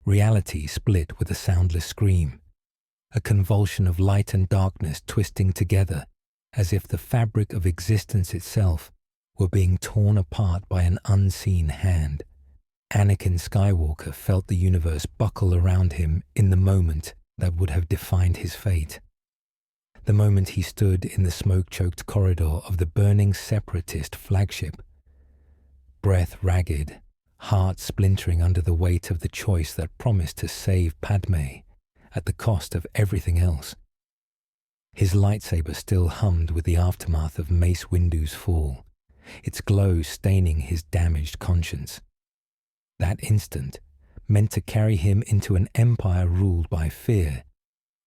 Reality split with a soundless scream, a convulsion of light and darkness twisting together as if the fabric of existence itself were being torn apart by an unseen hand. Anakin Skywalker felt the universe buckle around him in the moment that would have defined his fate. The moment he stood in the smoke-choked corridor of the burning separatist flagship, breath ragged, heart splintering under the weight of the choice that promised to save Padme at the cost of everything else. His lightsaber still hummed with the aftermath of Mace Windu's fall, its glow staining his damaged conscience. That instant, meant to carry him into an empire ruled by fear,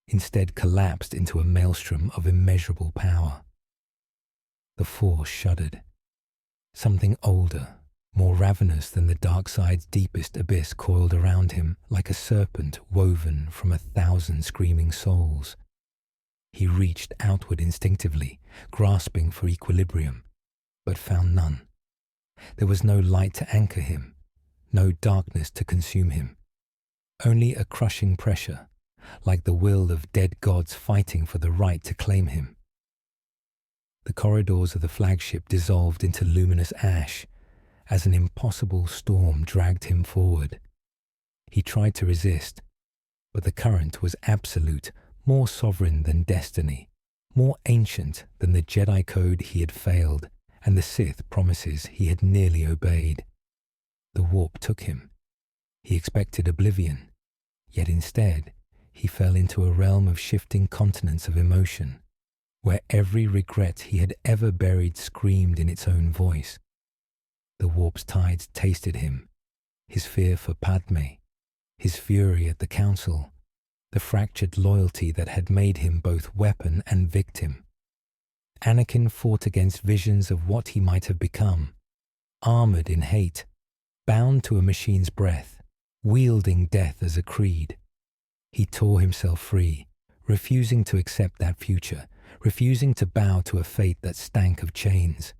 instead collapsed into a maelstrom of immeasurable power. The Force shuddered. Something older, more ravenous than the dark side's deepest abyss coiled around him like a serpent woven from 1,000 screaming souls. He reached outward instinctively, grasping for equilibrium, but found none. There was no light to anchor him, no darkness to consume him. Only a crushing pressure, like the will of dead gods fighting for the right to claim him. The corridors of the flagship dissolved into luminous ash as an impossible storm dragged him forward. He tried to resist, but the current was absolute, more sovereign than destiny, more ancient than the Jedi code he had failed and the Sith promises he had nearly obeyed. The warp took him. He expected oblivion, yet instead he fell into a realm of shifting continents of emotion, where every regret he had ever buried screamed in its own voice. The warp's tides tasted him, his fear for Padme, his fury at the Council, the fractured loyalty that had made him both weapon and victim. Anakin fought against visions of what he might have become, armored in hate, bound to a machine's breath, wielding death as a creed. He tore himself free, refusing to accept that future, refusing to bow to a fate that stank of chains.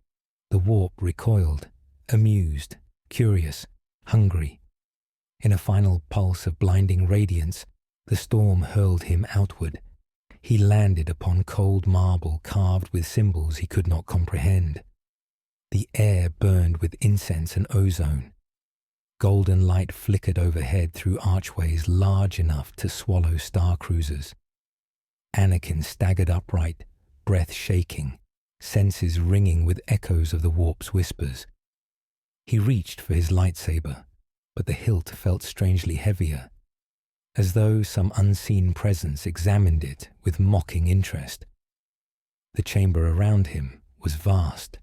The warp recoiled, amused, curious, hungry. In a final pulse of blinding radiance, the storm hurled him outward. He landed upon cold marble carved with symbols he could not comprehend. The air burned with incense and ozone. Golden light flickered overhead through archways large enough to swallow star cruisers. Anakin staggered upright, breath shaking, senses ringing with echoes of the warp's whispers. He reached for his lightsaber, but the hilt felt strangely heavier, as though some unseen presence examined it with mocking interest. The chamber around him was vast,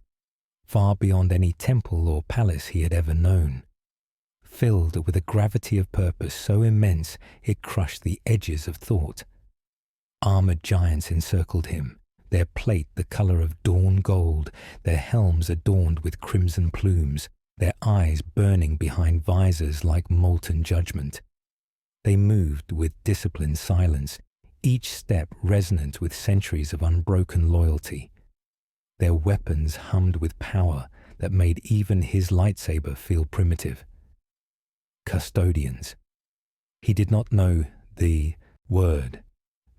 far beyond any temple or palace he had ever known, filled with a gravity of purpose so immense it crushed the edges of thought. Armored giants encircled him, their plate the color of dawn gold, their helms adorned with crimson plumes, their eyes burning behind visors like molten judgment. They moved with disciplined silence, each step resonant with centuries of unbroken loyalty. Their weapons hummed with power that made even his lightsaber feel primitive. Custodians. He did not know the word,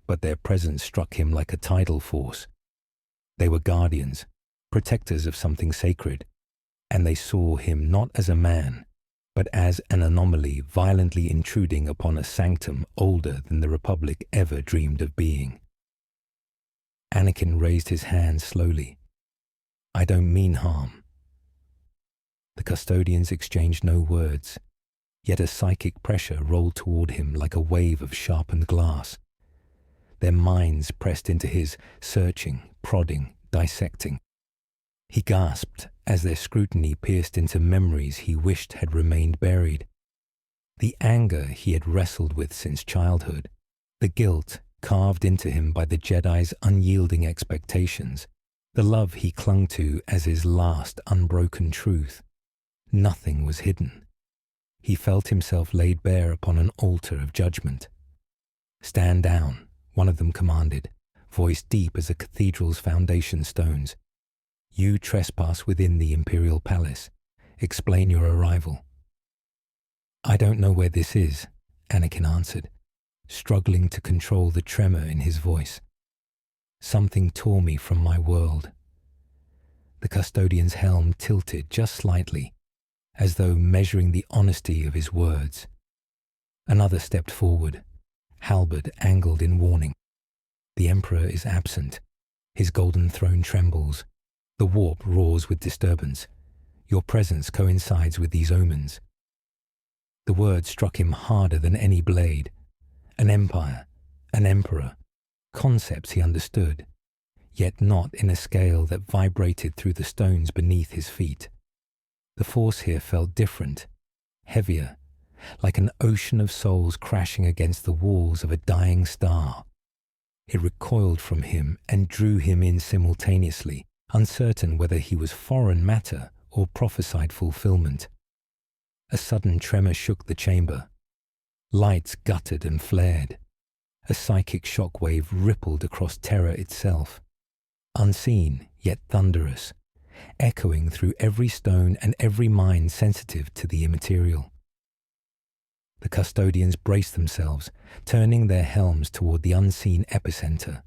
but their presence struck him like a tidal force. They were guardians, protectors of something sacred, and they saw him not as a man, but as an anomaly violently intruding upon a sanctum older than the Republic ever dreamed of being. Anakin raised his hand slowly. "I don't mean harm." The custodians exchanged no words, yet a psychic pressure rolled toward him like a wave of sharpened glass. Their minds pressed into his, searching, prodding, dissecting. He gasped as their scrutiny pierced into memories he wished had remained buried. The anger he had wrestled with since childhood, the guilt carved into him by the Jedi's unyielding expectations, the love he clung to as his last unbroken truth. Nothing was hidden. He felt himself laid bare upon an altar of judgment. "Stand down," one of them commanded, voice deep as a cathedral's foundation stones. "You trespass within the Imperial Palace. Explain your arrival." "I don't know where this is," Anakin answered, struggling to control the tremor in his voice. Something tore me from my world. The custodian's helm tilted just slightly, as though measuring the honesty of his words. Another stepped forward, halberd angled in warning. The Emperor is absent. His golden throne trembles. The warp roars with disturbance. Your presence coincides with these omens. The word struck him harder than any blade. An empire, an emperor, concepts he understood, yet not in a scale that vibrated through the stones beneath his feet. The force here felt different, heavier, like an ocean of souls crashing against the walls of a dying star. It recoiled from him and drew him in simultaneously, uncertain whether he was foreign matter or prophesied fulfillment. A sudden tremor shook the chamber. Lights guttered and flared. A psychic shockwave rippled across terror itself, unseen yet thunderous, echoing through every stone and every mind sensitive to the immaterial. The custodians braced themselves, turning their helms toward the unseen epicenter.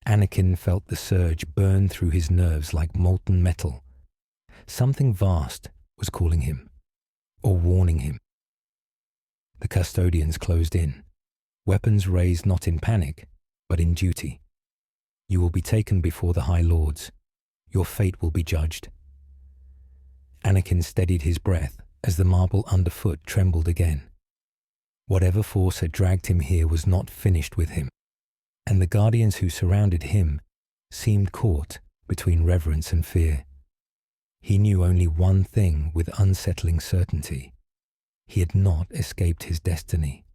Anakin felt the surge burn through his nerves like molten metal. Something vast was calling him, or warning him. The custodians closed in, weapons raised not in panic, but in duty. You will be taken before the High Lords. Your fate will be judged. Anakin steadied his breath as the marble underfoot trembled again. Whatever force had dragged him here was not finished with him, and the guardians who surrounded him seemed caught between reverence and fear. He knew only one thing with unsettling certainty. He had not escaped his destiny.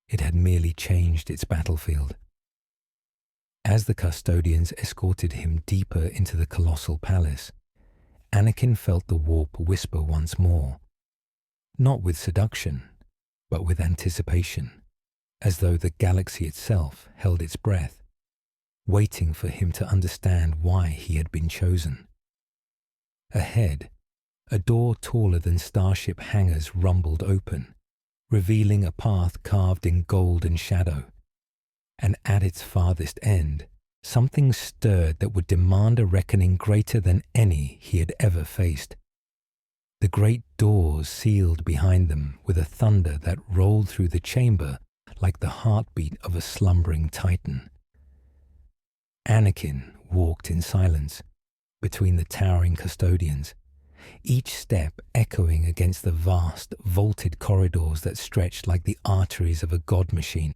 It had merely changed its battlefield. As the custodians escorted him deeper into the colossal palace, Anakin felt the warp whisper once more, not with seduction, but with anticipation, as though the galaxy itself held its breath, waiting for him to understand why he had been chosen. Ahead, a door taller than starship hangars rumbled open, revealing a path carved in gold and shadow. And at its farthest end, something stirred that would demand a reckoning greater than any he had ever faced. The great doors sealed behind them with a thunder that rolled through the chamber like the heartbeat of a slumbering titan. Anakin walked in silence between the towering custodians, each step echoing against the vast, vaulted corridors that stretched like the arteries of a god machine.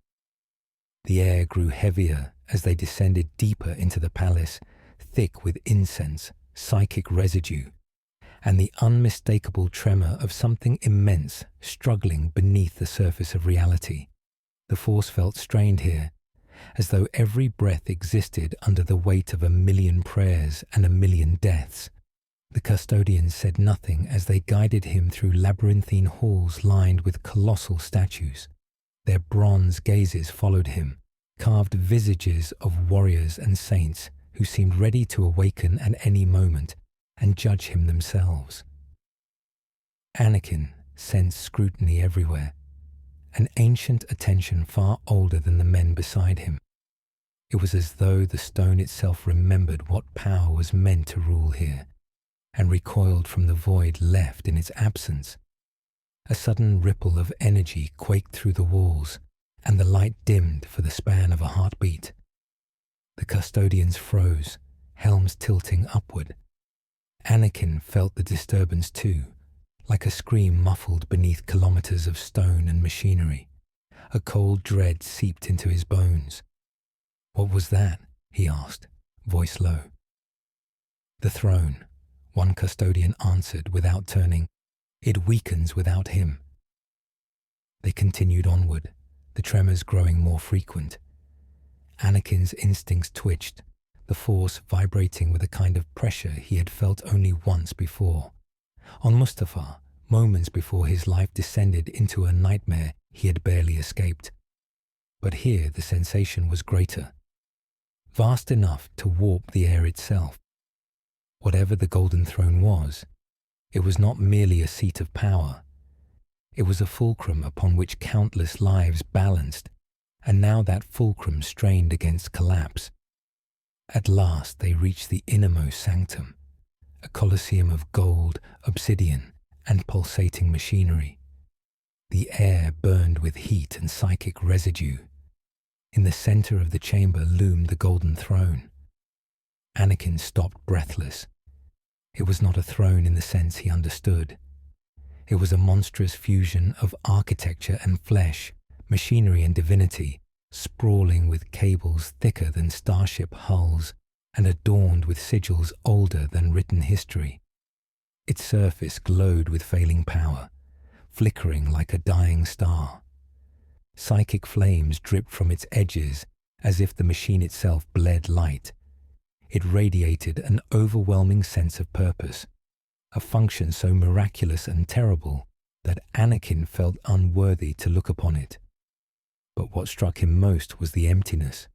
The air grew heavier as they descended deeper into the palace, thick with incense, psychic residue, and the unmistakable tremor of something immense struggling beneath the surface of reality. The force felt strained here, as though every breath existed under the weight of 1,000,000 prayers and 1,000,000 deaths. The custodians said nothing as they guided him through labyrinthine halls lined with colossal statues. Their bronze gazes followed him, carved visages of warriors and saints who seemed ready to awaken at any moment and judge him themselves. Anakin sensed scrutiny everywhere, an ancient attention far older than the men beside him. It was as though the stone itself remembered what power was meant to rule here, and recoiled from the void left in its absence. A sudden ripple of energy quaked through the walls, and the light dimmed for the span of a heartbeat. The custodians froze, helms tilting upward. Anakin felt the disturbance too, like a scream muffled beneath kilometers of stone and machinery. A cold dread seeped into his bones. "What was that?" he asked, voice low. "The throne," one custodian answered without turning. "It weakens without him." They continued onward, the tremors growing more frequent. Anakin's instincts twitched, the force vibrating with a kind of pressure he had felt only once before. On Mustafar, moments before his life descended into a nightmare he had barely escaped. But here the sensation was greater, vast enough to warp the air itself. Whatever the Golden Throne was, it was not merely a seat of power. It was a fulcrum upon which countless lives balanced, and now that fulcrum strained against collapse. At last they reached the innermost sanctum, a colosseum of gold, obsidian, and pulsating machinery. The air burned with heat and psychic residue. In the center of the chamber loomed the golden throne. Anakin stopped breathless. It was not a throne in the sense he understood. It was a monstrous fusion of architecture and flesh, machinery and divinity, sprawling with cables thicker than starship hulls and adorned with sigils older than written history. Its surface glowed with failing power, flickering like a dying star. Psychic flames dripped from its edges as if the machine itself bled light. It radiated an overwhelming sense of purpose, a function so miraculous and terrible that Anakin felt unworthy to look upon it. But what struck him most was the emptiness.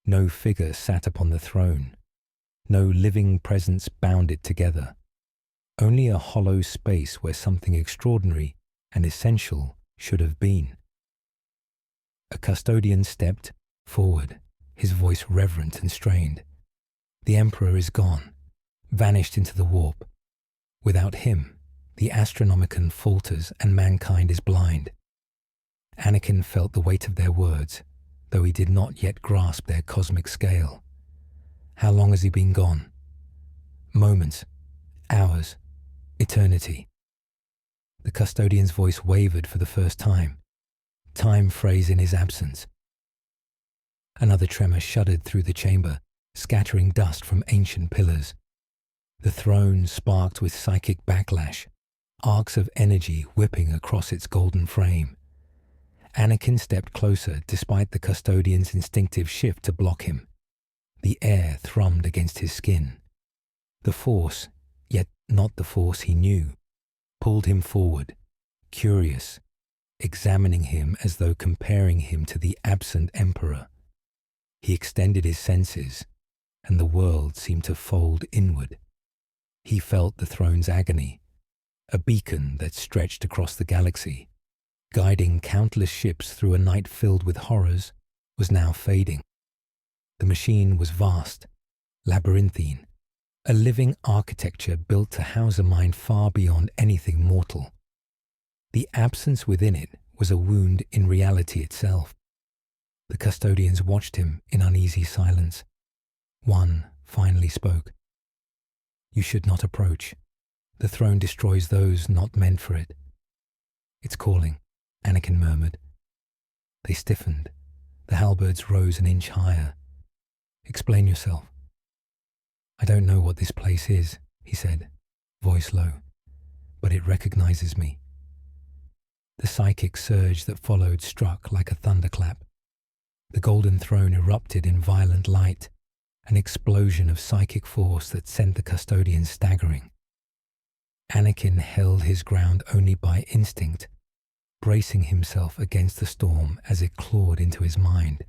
No figure sat upon the throne. No living presence bound it together. Only a hollow space where something extraordinary and essential should have been. A custodian stepped forward, his voice reverent and strained. The Emperor is gone, vanished into the warp. Without him, the Astronomicon falters and mankind is blind. Anakin felt the weight of their words, though he did not yet grasp their cosmic scale. How long has he been gone? Moments, hours, eternity. The custodian's voice wavered for the first time. Time phrase in his absence. Another tremor shuddered through the chamber, scattering dust from ancient pillars. The throne sparked with psychic backlash, arcs of energy whipping across its golden frame. Anakin stepped closer despite the custodian's instinctive shift to block him. The air thrummed against his skin. The force, yet not the force he knew, pulled him forward, curious, examining him as though comparing him to the absent Emperor. He extended his senses, and the world seemed to fold inward. He felt the throne's agony, a beacon that stretched across the galaxy, guiding countless ships through a night filled with horrors, was now fading. The machine was vast, labyrinthine, a living architecture built to house a mind far beyond anything mortal. The absence within it was a wound in reality itself. The custodians watched him in uneasy silence. One finally spoke. "You should not approach. The throne destroys those not meant for it." "It's calling," Anakin murmured. They stiffened. The halberds rose an inch higher. "Explain yourself." "I don't know what this place is," he said, voice low, "but it recognizes me." The psychic surge that followed struck like a thunderclap. The golden throne erupted in violent light, an explosion of psychic force that sent the custodians staggering. Anakin held his ground only by instinct, bracing himself against the storm as it clawed into his mind.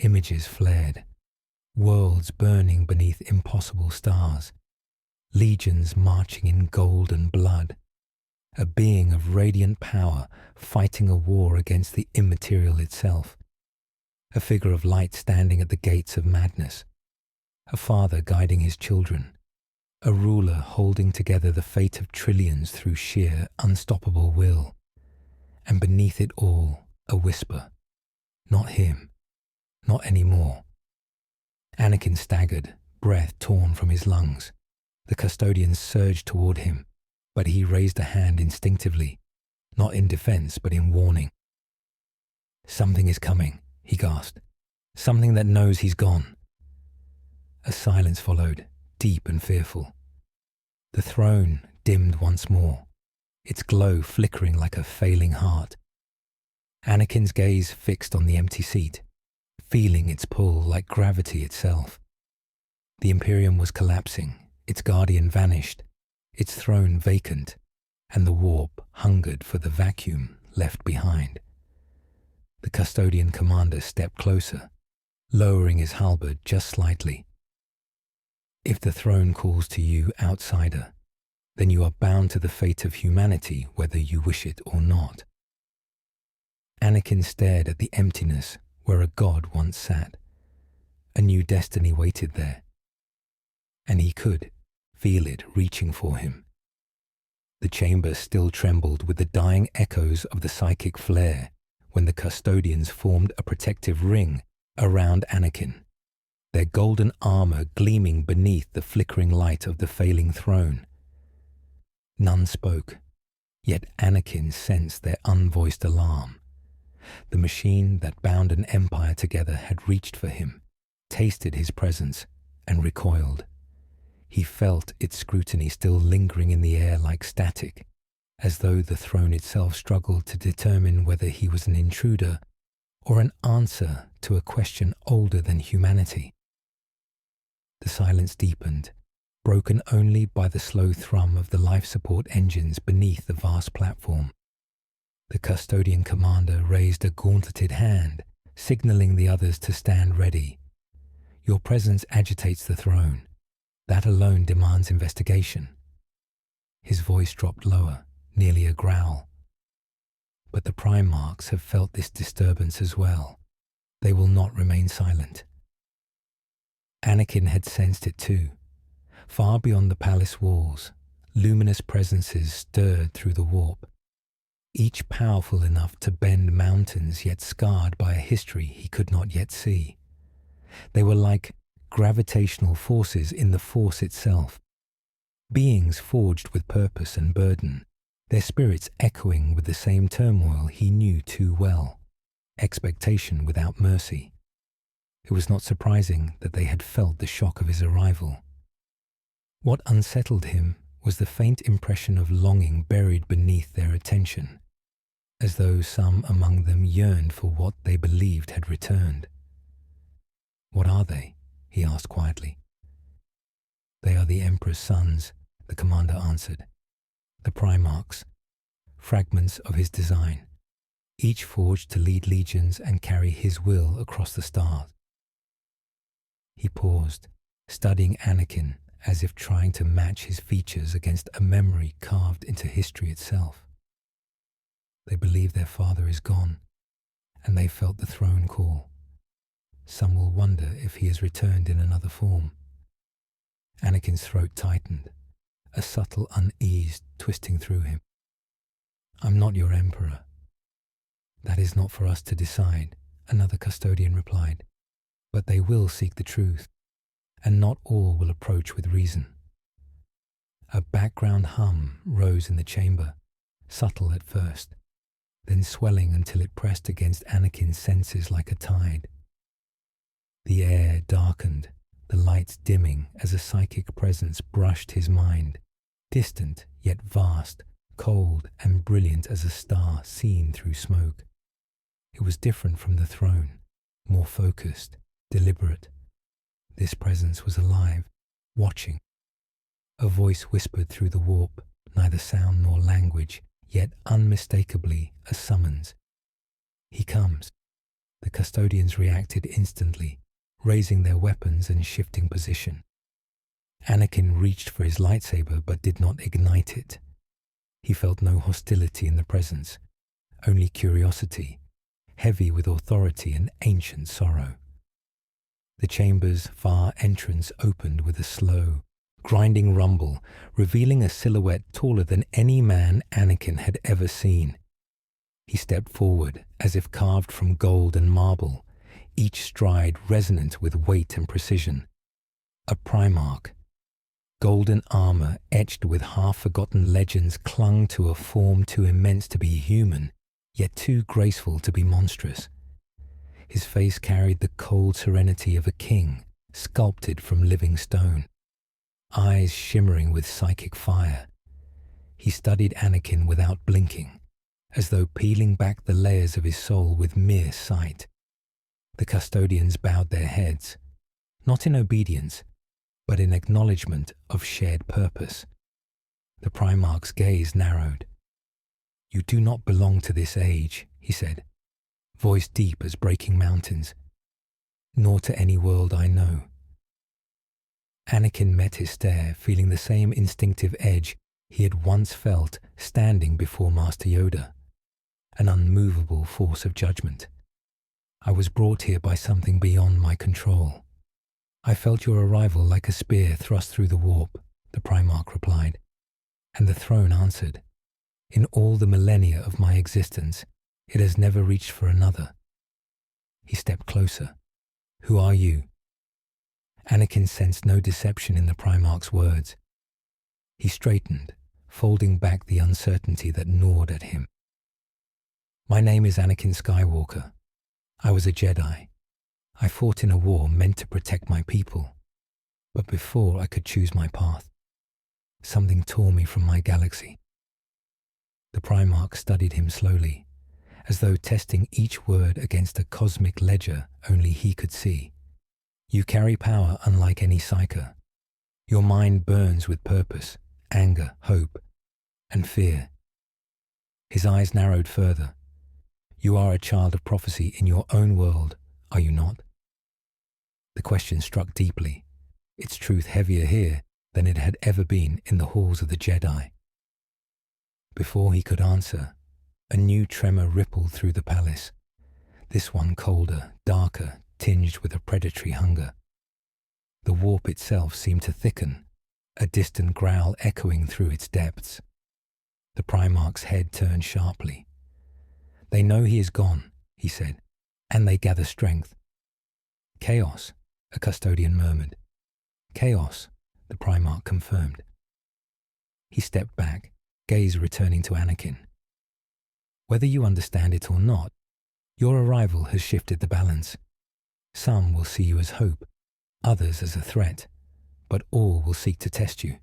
Images flared, worlds burning beneath impossible stars, legions marching in gold and blood, a being of radiant power fighting a war against the immaterial itself, a figure of light standing at the gates of madness, a father guiding his children, a ruler holding together the fate of trillions through sheer, unstoppable will, and beneath it all, a whisper, "Not him, not anymore." Anakin staggered, breath torn from his lungs. The custodians surged toward him, but he raised a hand instinctively, not in defense but in warning. "Something is coming," he gasped. "Something that knows he's gone." A silence followed, deep and fearful. The throne dimmed once more, its glow flickering like a failing heart. Anakin's gaze fixed on the empty seat, feeling its pull like gravity itself. The Imperium was collapsing, its guardian vanished, its throne vacant, and the warp hungered for the vacuum left behind. The custodian commander stepped closer, lowering his halberd just slightly. "If the throne calls to you, outsider, then you are bound to the fate of humanity whether you wish it or not. Anakin stared at the emptiness where a god once sat. A new destiny waited there, and he could feel it reaching for him. The chamber still trembled with the dying echoes of the psychic flare when the custodians formed a protective ring around Anakin, their golden armor gleaming beneath the flickering light of the failing throne. None spoke, yet Anakin sensed their unvoiced alarm. The machine that bound an empire together had reached for him, tasted his presence, and recoiled. He felt its scrutiny still lingering in the air like static, as though the throne itself struggled to determine whether he was an intruder or an answer to a question older than humanity. The silence deepened, broken only by the slow thrum of the life support engines beneath the vast platform. The custodian commander raised a gauntleted hand, signaling the others to stand ready. Your presence agitates the throne. That alone demands investigation. His voice dropped lower, nearly a growl. But the Primarchs have felt this disturbance as well. They will not remain silent. Anakin had sensed it too. Far beyond the palace walls, luminous presences stirred through the warp, each powerful enough to bend mountains yet scarred by a history he could not yet see. They were like gravitational forces in the Force itself, beings forged with purpose and burden, their spirits echoing with the same turmoil he knew too well, expectation without mercy. It was not surprising that they had felt the shock of his arrival. What unsettled him was the faint impression of longing buried beneath their attention, as though some among them yearned for what they believed had returned. "What are they?" he asked quietly. "They are the Emperor's sons," the commander answered. "The Primarchs, fragments of his design, each forged to lead legions and carry his will across the stars." He paused, studying Anakin as if trying to match his features against a memory carved into history itself. They believe their father is gone, and they felt the throne call. Some will wonder if he has returned in another form. Anakin's throat tightened, a subtle unease twisting through him. "I'm not your emperor." "That is not for us to decide," another custodian replied. "But they will seek the truth, and not all will approach with reason." A background hum rose in the chamber, subtle at first, then swelling until it pressed against Anakin's senses like a tide. The air darkened, the lights dimming as a psychic presence brushed his mind, distant yet vast, cold and brilliant as a star seen through smoke. It was different from the throne, more focused, deliberate. This presence was alive, watching. A voice whispered through the warp, neither sound nor language, yet unmistakably a summons. "He comes." The custodians reacted instantly, raising their weapons and shifting position. Anakin reached for his lightsaber but did not ignite it. He felt no hostility in the presence, only curiosity, heavy with authority and ancient sorrow. The chamber's far entrance opened with a slow, grinding rumble, revealing a silhouette taller than any man Anakin had ever seen. He stepped forward as if carved from gold and marble, each stride resonant with weight and precision. A Primarch. Golden armor etched with half-forgotten legends clung to a form too immense to be human, yet too graceful to be monstrous. His face carried the cold serenity of a king, sculpted from living stone, eyes shimmering with psychic fire. He studied Anakin without blinking, as though peeling back the layers of his soul with mere sight. The custodians bowed their heads, not in obedience, but in acknowledgement of shared purpose. The Primarch's gaze narrowed. "You do not belong to this age," he said, voice deep as breaking mountains, "nor to any world I know." Anakin met his stare, feeling the same instinctive edge he had once felt standing before Master Yoda, an unmovable force of judgment. I was brought here by something beyond my control. I felt your arrival like a spear thrust through the warp, the Primarch replied, and the throne answered. In all the millennia of my existence, it has never reached for another. He stepped closer. Who are you? Anakin sensed no deception in the Primarch's words. He straightened, folding back the uncertainty that gnawed at him. My name is Anakin Skywalker. I was a Jedi. I fought in a war meant to protect my people. But before I could choose my path, something tore me from my galaxy. The Primarch studied him slowly, as though testing each word against a cosmic ledger only he could see. You carry power unlike any psyker. Your mind burns with purpose, anger, hope, and fear. His eyes narrowed further. You are a child of prophecy in your own world, are you not? The question struck deeply, its truth heavier here than it had ever been in the halls of the Jedi. Before he could answer, a new tremor rippled through the palace, this one colder, darker, tinged with a predatory hunger. The warp itself seemed to thicken, a distant growl echoing through its depths. The Primarch's head turned sharply. They know he is gone, he said, and they gather strength. Chaos, a custodian murmured. Chaos, the Primarch confirmed. He stepped back, gaze returning to Anakin. Whether you understand it or not, your arrival has shifted the balance. Some will see you as hope, others as a threat, but all will seek to test you.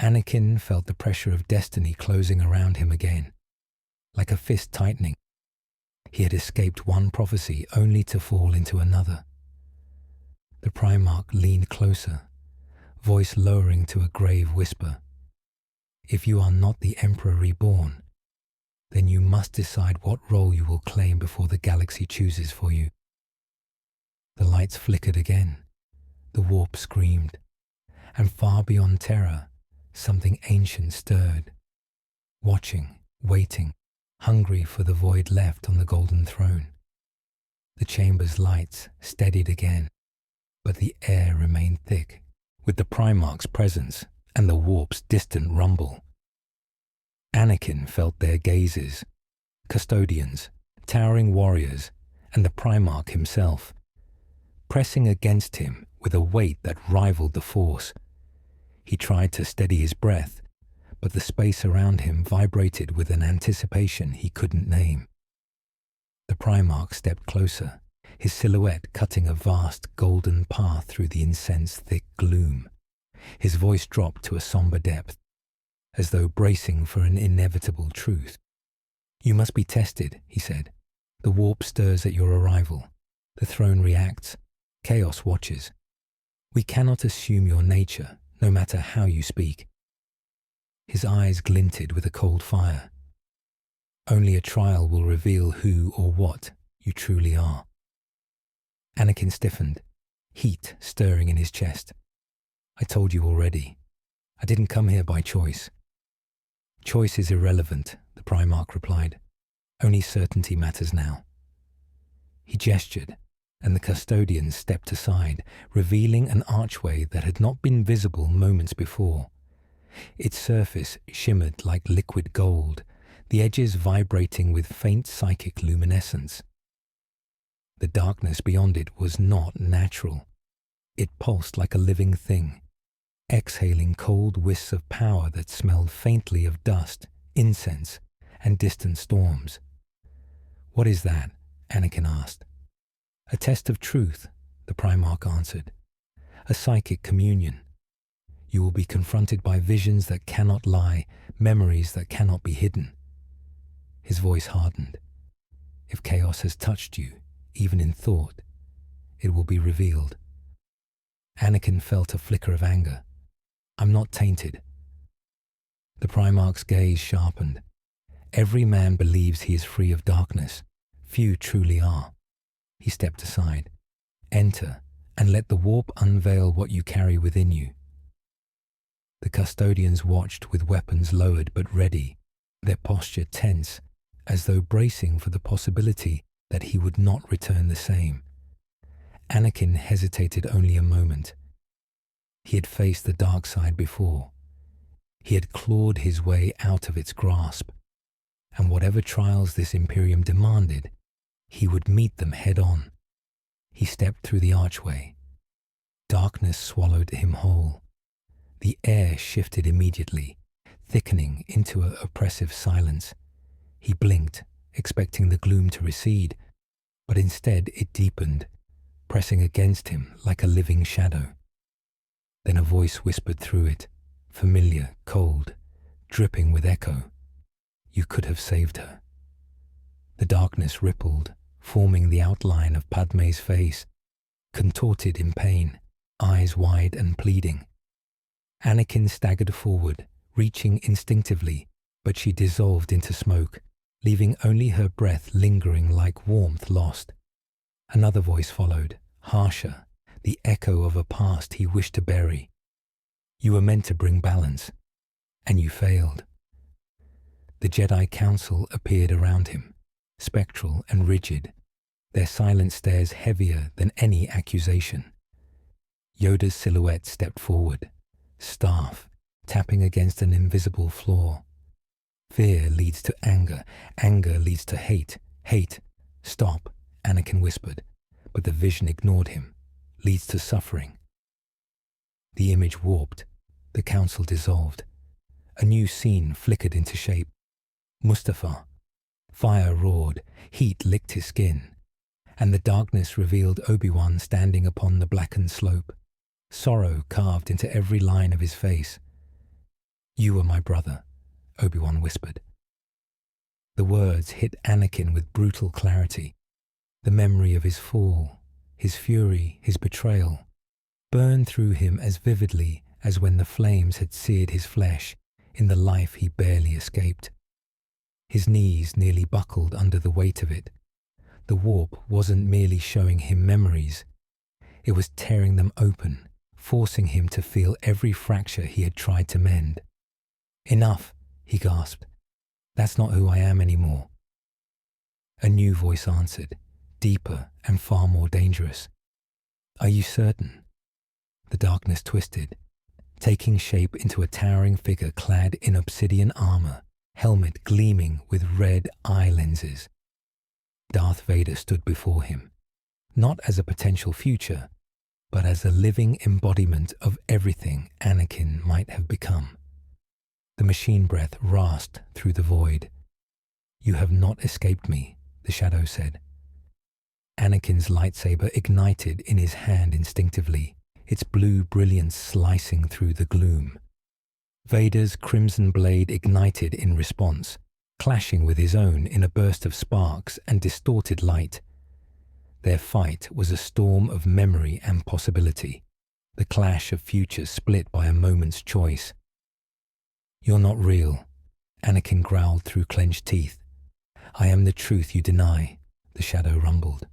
Anakin felt the pressure of destiny closing around him again, like a fist tightening. He had escaped one prophecy only to fall into another. The Primarch leaned closer, voice lowering to a grave whisper. If you are not the Emperor reborn, then you must decide what role you will claim before the galaxy chooses for you. The lights flickered again. The warp screamed, and far beyond terror, something ancient stirred, watching, waiting, hungry for the void left on the golden throne. The chamber's lights steadied again, but the air remained thick with the Primarch's presence and the warp's distant rumble. Anakin felt their gazes, custodians, towering warriors, and the Primarch himself, pressing against him with a weight that rivaled the Force. He tried to steady his breath, but the space around him vibrated with an anticipation he couldn't name. The Primarch stepped closer, his silhouette cutting a vast golden path through the incense-thick gloom. His voice dropped to a somber depth, as though bracing for an inevitable truth. You must be tested, he said. The warp stirs at your arrival. The throne reacts. Chaos watches. We cannot assume your nature, no matter how you speak. His eyes glinted with a cold fire. Only a trial will reveal who or what you truly are. Anakin stiffened, heat stirring in his chest. I told you already. I didn't come here by choice. Choice is irrelevant, the Primarch replied. Only certainty matters now. He gestured, and the custodians stepped aside, revealing an archway that had not been visible moments before. Its surface shimmered like liquid gold, the edges vibrating with faint psychic luminescence. The darkness beyond it was not natural. It pulsed like a living thing, exhaling cold wisps of power that smelled faintly of dust, incense, and distant storms. What is that? Anakin asked. A test of truth, the Primarch answered. A psychic communion. You will be confronted by visions that cannot lie, memories that cannot be hidden. His voice hardened. If chaos has touched you, even in thought, it will be revealed. Anakin felt a flicker of anger. I'm not tainted. The Primarch's gaze sharpened. Every man believes he is free of darkness. Few truly are. He stepped aside. Enter, and let the warp unveil what you carry within you. The custodians watched with weapons lowered but ready, their posture tense, as though bracing for the possibility that he would not return the same. Anakin hesitated only a moment. He had faced the dark side before. He had clawed his way out of its grasp, and whatever trials this Imperium demanded, he would meet them head-on. He stepped through the archway. Darkness swallowed him whole. The air shifted immediately, thickening into an oppressive silence. He blinked, expecting the gloom to recede, but instead it deepened, pressing against him like a living shadow. Then a voice whispered through it, familiar, cold, dripping with echo. You could have saved her. The darkness rippled, forming the outline of Padme's face, contorted in pain, eyes wide and pleading. Anakin staggered forward, reaching instinctively, but she dissolved into smoke, leaving only her breath lingering like warmth lost. Another voice followed, harsher, the echo of a past he wished to bury. You were meant to bring balance, and you failed. The Jedi Council appeared around him, spectral and rigid, their silent stares heavier than any accusation. Yoda's silhouette stepped forward, staff tapping against an invisible floor. Fear leads to anger, anger leads to hate, hate. Stop, Anakin whispered, but the vision ignored him, leads to suffering. The image warped, the council dissolved. A new scene flickered into shape. Mustafa. Fire roared, heat licked his skin, and the darkness revealed Obi-Wan standing upon the blackened slope, sorrow carved into every line of his face. You were my brother, Obi-Wan whispered. The words hit Anakin with brutal clarity. The memory of his fall, his fury, his betrayal, burned through him as vividly as when the flames had seared his flesh in the life he barely escaped. His knees nearly buckled under the weight of it. The warp wasn't merely showing him memories. It was tearing them open, forcing him to feel every fracture he had tried to mend. Enough, he gasped. That's not who I am anymore. A new voice answered, deeper and far more dangerous. Are you certain? The darkness twisted, taking shape into a towering figure clad in obsidian armor, helmet gleaming with red eye lenses. Darth Vader stood before him, not as a potential future, but as a living embodiment of everything Anakin might have become. The machine breath rasped through the void. You have not escaped me, the shadow said. Anakin's lightsaber ignited in his hand instinctively, its blue brilliance slicing through the gloom. Vader's crimson blade ignited in response, clashing with his own in a burst of sparks and distorted light. Their fight was a storm of memory and possibility, the clash of futures split by a moment's choice. You're not real, Anakin growled through clenched teeth. I am the truth you deny, the shadow rumbled.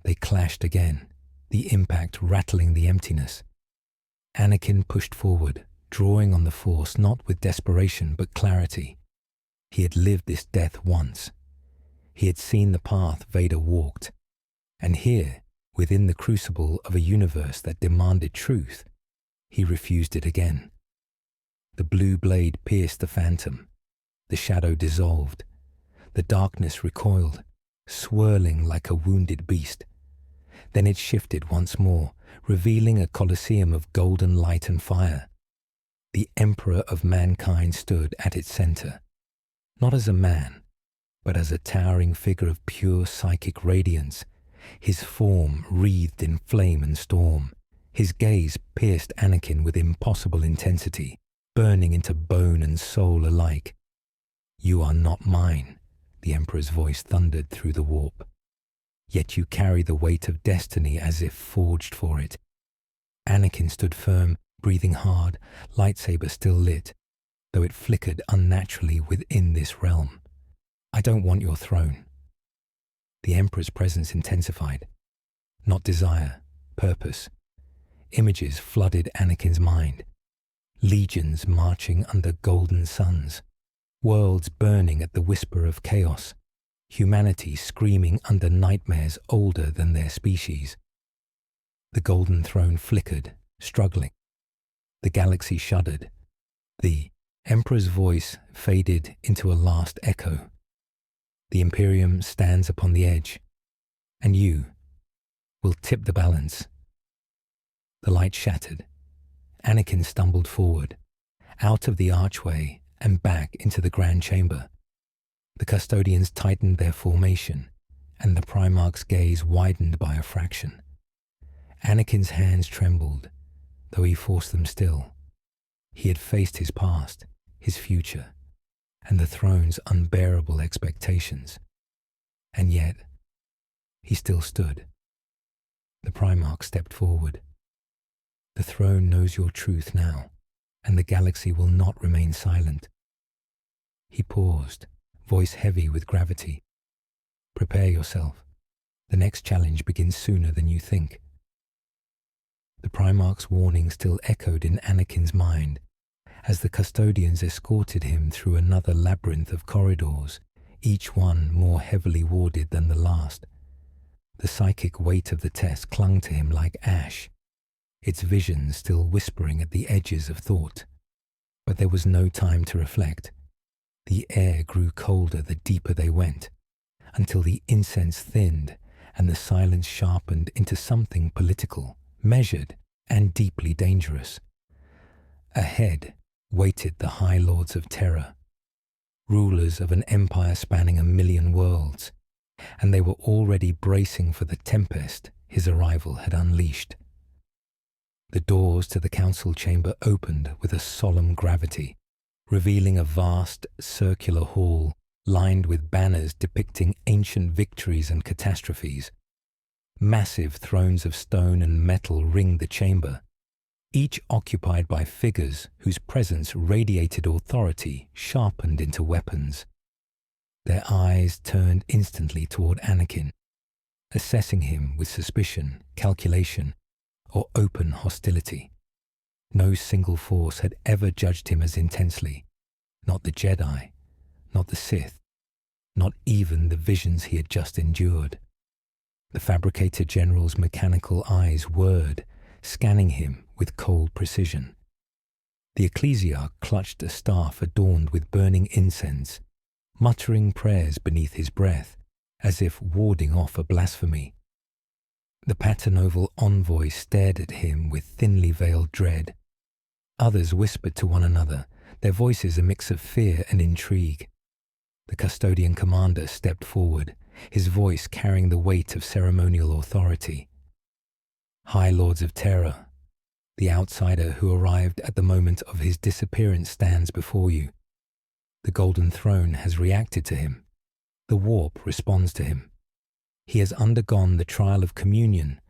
They clashed again, the impact rattling the emptiness. Anakin pushed forward, drawing on the Force not with desperation but clarity. He had lived this death once. He had seen the path Vader walked, and here, within the crucible of a universe that demanded truth, he refused it again. The blue blade pierced the phantom. The shadow dissolved. The darkness recoiled, swirling like a wounded beast. Then it shifted once more, revealing a colosseum of golden light and fire. The Emperor of mankind stood at its center, not as a man, but as a towering figure of pure psychic radiance, his form wreathed in flame and storm. His gaze pierced Anakin with impossible intensity, burning into bone and soul alike. You are not mine, the Emperor's voice thundered through the warp. Yet you carry the weight of destiny as if forged for it. Anakin stood firm, breathing hard, lightsaber still lit, though it flickered unnaturally within this realm. I don't want your throne. The Emperor's presence intensified. Not desire, purpose. Images flooded Anakin's mind. legions marching under golden suns, worlds burning at the whisper of chaos, humanity screaming under nightmares older than their species. The golden throne flickered, struggling. The galaxy shuddered. The Emperor's voice faded into a last echo. The Imperium stands upon the edge, and you will tip the balance. The light shattered. Anakin stumbled forward, out of the archway and back into the grand chamber. The custodians tightened their formation, and the Primarch's gaze widened by a fraction. Anakin's hands trembled, though he forced them still. He had faced his past, his future, and the throne's unbearable expectations. And yet, he still stood. The Primarch stepped forward. The throne knows your truth now, and the galaxy will not remain silent. He paused, voice heavy with gravity. Prepare yourself. The next challenge begins sooner than you think. The Primarch's warning still echoed in Anakin's mind as the custodians escorted him through another labyrinth of corridors, each one more heavily warded than the last. The psychic weight of the test clung to him like ash, its vision still whispering at the edges of thought. But there was no time to reflect. The air grew colder the deeper they went, until the incense thinned and the silence sharpened into something political, measured, and deeply dangerous. Ahead waited the High Lords of Terror, rulers of an empire spanning 1,000,000 worlds, and they were already bracing for the tempest his arrival had unleashed. The doors to the council chamber opened with a solemn gravity, revealing a vast circular hall lined with banners depicting ancient victories and catastrophes. Massive thrones of stone and metal ringed the chamber, each occupied by figures whose presence radiated authority sharpened into weapons. Their eyes turned instantly toward Anakin, assessing him with suspicion, calculation, or open hostility. No single force had ever judged him as intensely, not the Jedi, not the Sith, not even the visions he had just endured. The fabricator general's mechanical eyes whirred, scanning him with cold precision. The ecclesiarch clutched a staff adorned with burning incense, muttering prayers beneath his breath, as if warding off a blasphemy. The Paternoval envoy stared at him with thinly veiled dread. Others whispered to one another, their voices a mix of fear and intrigue. The custodian commander stepped forward, his voice carrying the weight of ceremonial authority. High Lords of Terror, the outsider who arrived at the moment of his disappearance stands before you. The Golden Throne has reacted to him. The warp responds to him. He has undergone the trial of communion,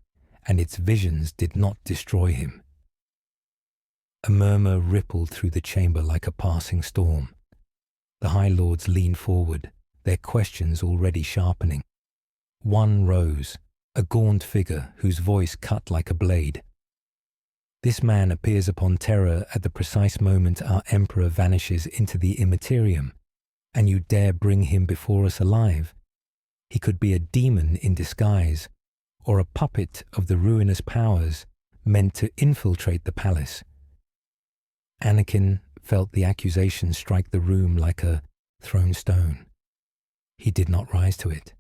and its visions did not destroy him. A murmur rippled through the chamber like a passing storm. The High Lords leaned forward, their questions already sharpening. One rose, a gaunt figure whose voice cut like a blade. This man appears upon Terra at the precise moment our Emperor vanishes into the Immaterium, and you dare bring him before us alive? He could be a demon in disguise, or a puppet of the ruinous powers meant to infiltrate the palace. Anakin felt the accusation strike the room like a thrown stone. He did not rise to it.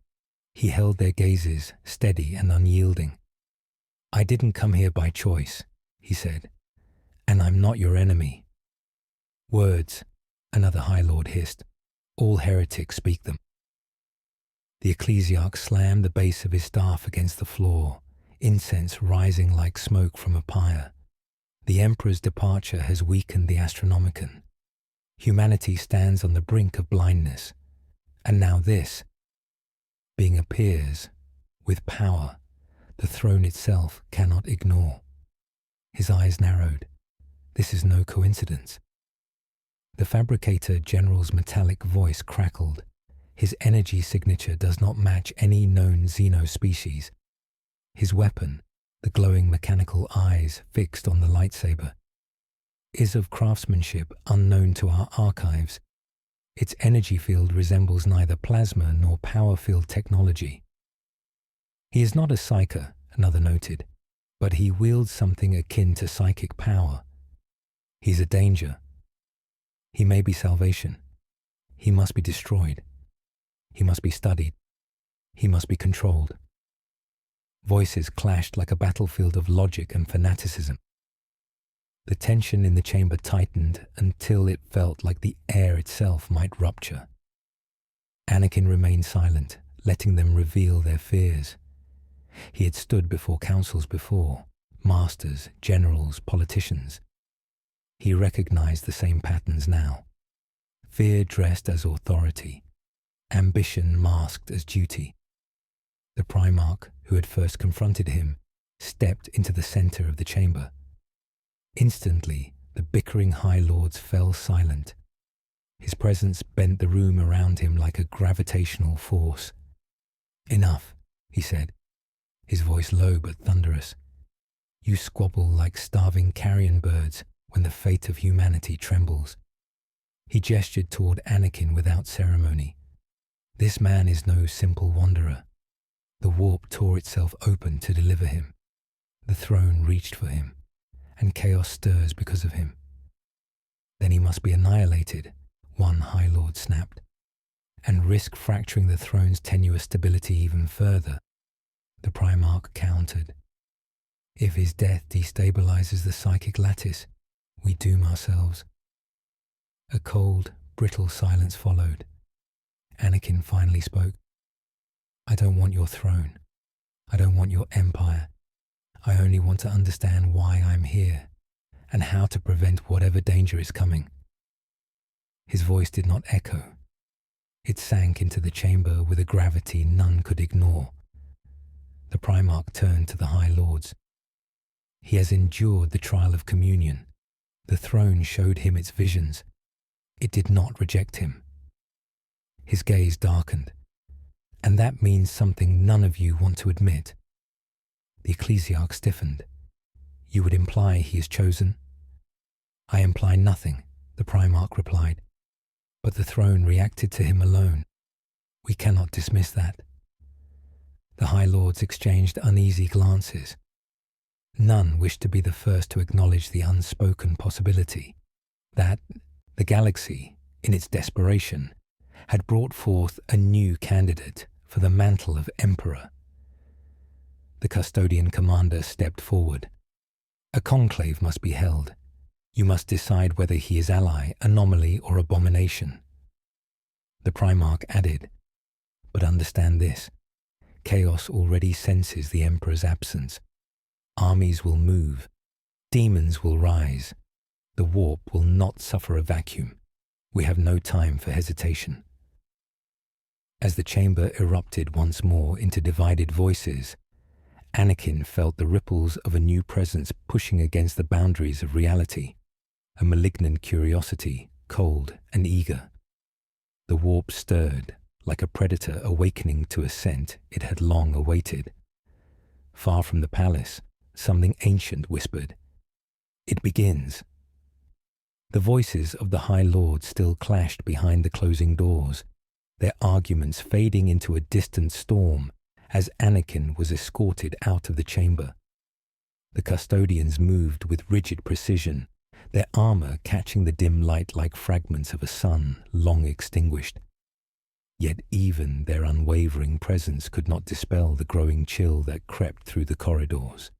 He held their gazes, steady and unyielding. "I didn't come here by choice," he said, "and I'm not your enemy." "Words," another High Lord hissed. "All heretics speak them." The ecclesiarch slammed the base of his staff against the floor, incense rising like smoke from a pyre. The Emperor's departure has weakened the Astronomicon. Humanity stands on the brink of blindness, and now this. Being appears, with power, the throne itself cannot ignore. His eyes narrowed. This is no coincidence. The fabricator general's metallic voice crackled. His energy signature does not match any known xenospecies. His weapon, the glowing mechanical eyes fixed on the lightsaber. is of craftsmanship unknown to our archives. Its energy field resembles neither plasma nor power field technology. He is not a psyker, another noted, but he wields something akin to psychic power. He's a danger. He may be salvation. He must be destroyed. He must be studied. He must be controlled. Voices clashed like a battlefield of logic and fanaticism. The tension in the chamber tightened until it felt like the air itself might rupture. Anakin remained silent, letting them reveal their fears. He had stood before councils before, masters, generals, politicians. He recognized the same patterns now. Fear dressed as authority, ambition masked as duty. The Primarch, who had first confronted him, stepped into the center of the chamber. Instantly, the bickering High Lords fell silent. His presence bent the room around him like a gravitational force. "Enough," he said, his voice low but thunderous. "You squabble like starving carrion birds when the fate of humanity trembles." He gestured toward Anakin without ceremony. This man is no simple wanderer. The warp tore itself open to deliver him. The throne reached for him, and chaos stirs because of him. "Then he must be annihilated," one High Lord snapped, "and risk fracturing the throne's tenuous stability even further." The Primarch countered. "If his death destabilizes the psychic lattice, we doom ourselves." A cold, brittle silence followed. Anakin finally spoke. "I don't want your throne. I don't want your empire. I only want to understand why I'm here, and how to prevent whatever danger is coming." His voice did not echo. It sank into the chamber with a gravity none could ignore. The Primarch turned to the High Lords. "He has endured the trial of communion. The throne showed him its visions. It did not reject him." His gaze darkened. "And that means something none of you want to admit." The Ecclesiarch stiffened. "You would imply he is chosen?" "I imply nothing," the Primarch replied. "But the throne reacted to him alone. We cannot dismiss that." The High Lords exchanged uneasy glances. None wished to be the first to acknowledge the unspoken possibility that the galaxy, in its desperation, had brought forth a new candidate for the mantle of Emperor. The Custodian Commander stepped forward. "A conclave must be held. You must decide whether he is ally, anomaly, or abomination." The Primarch added, "But understand this. Chaos already senses the Emperor's absence. Armies will move. Demons will rise. The warp will not suffer a vacuum. We have no time for hesitation." As the chamber erupted once more into divided voices, Anakin felt the ripples of a new presence pushing against the boundaries of reality, a malignant curiosity, cold and eager. The warp stirred, like a predator awakening to a scent it had long awaited. Far from the palace, something ancient whispered, "It begins." The voices of the High Lords still clashed behind the closing doors, their arguments fading into a distant storm as Anakin was escorted out of the chamber. The custodians moved with rigid precision, their armor catching the dim light like fragments of a sun long extinguished. Yet even their unwavering presence could not dispel the growing chill that crept through the corridors.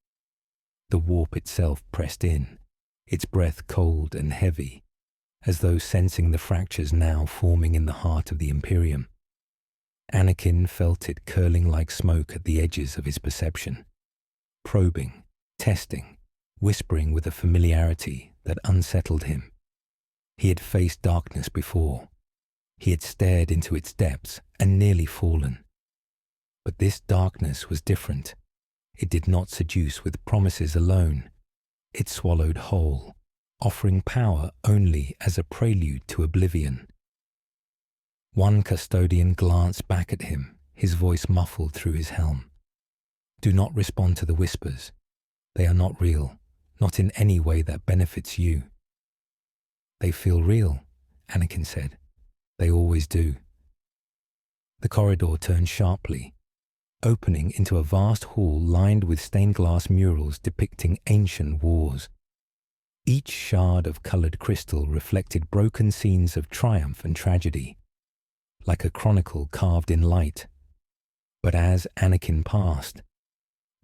The warp itself pressed in, its breath cold and heavy, as though sensing the fractures now forming in the heart of the Imperium. Anakin felt it curling like smoke at the edges of his perception, probing, testing, whispering with a familiarity that unsettled him. He had faced darkness before. He had stared into its depths and nearly fallen. But this darkness was different. It did not seduce with promises alone. It swallowed whole, offering power only as a prelude to oblivion. One custodian glanced back at him, his voice muffled through his helm. "Do not respond to the whispers. They are not real, not in any way that benefits you. They feel real, Anakin said. They always do. The corridor turned sharply, opening into a vast hall lined with stained glass murals depicting ancient wars. Each shard of colored crystal reflected broken scenes of triumph and tragedy, like a chronicle carved in light. But as Anakin passed,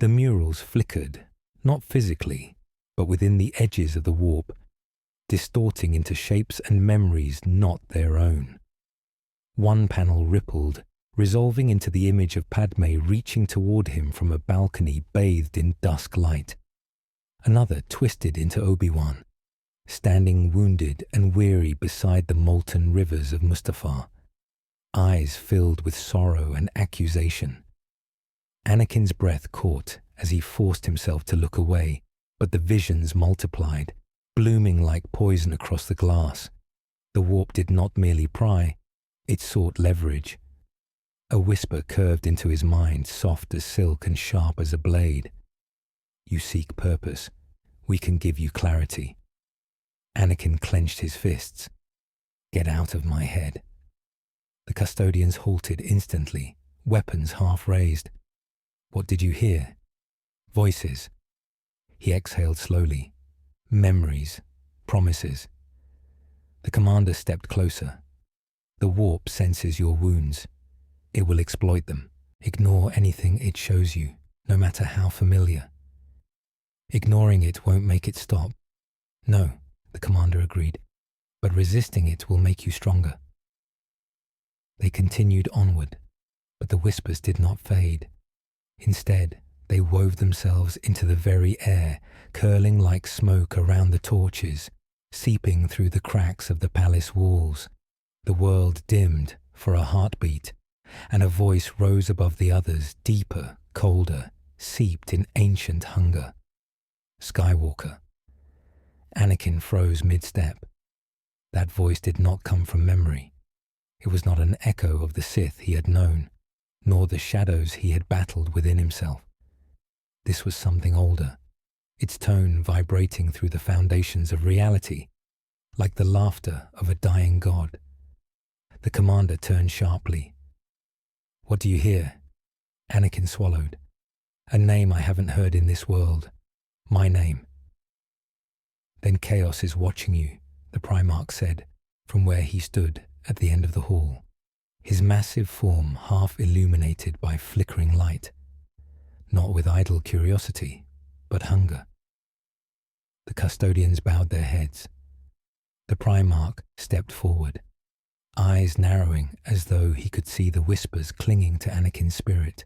the murals flickered, not physically, but within the edges of the warp, distorting into shapes and memories not their own. One panel rippled, resolving into the image of Padme reaching toward him from a balcony bathed in dusk light. Another twisted into Obi-Wan, standing wounded and weary beside the molten rivers of Mustafar, eyes filled with sorrow and accusation. Anakin's breath caught as he forced himself to look away, but the visions multiplied, blooming like poison across the glass. The warp did not merely pry, it sought leverage. A whisper curved into his mind, soft as silk and sharp as a blade. You seek purpose. We can give you clarity. Anakin clenched his fists. Get out of my head. The custodians halted instantly, weapons half raised. What did you hear? Voices. He exhaled slowly. Memories. Promises. The commander stepped closer. The warp senses your wounds. It will exploit them. Ignore anything it shows you, no matter how familiar. Ignoring it won't make it stop. No, the commander agreed, but resisting it will make you stronger. They continued onward, but the whispers did not fade. Instead, they wove themselves into the very air, curling like smoke around the torches, seeping through the cracks of the palace walls. The world dimmed for a heartbeat, and a voice rose above the others, deeper, colder, seeped in ancient hunger. Skywalker. Anakin froze mid-step. That voice did not come from memory. It was not an echo of the Sith he had known, nor the shadows he had battled within himself. This was something older, its tone vibrating through the foundations of reality, like the laughter of a dying god. The commander turned sharply. What do you hear? Anakin swallowed. A name I haven't heard in this world. My name. Then chaos is watching you, the Primarch said, from where he stood at the end of the hall, his massive form half illuminated by flickering light, not with idle curiosity, but hunger. The custodians bowed their heads. The Primarch stepped forward, eyes narrowing as though he could see the whispers clinging to Anakin's spirit.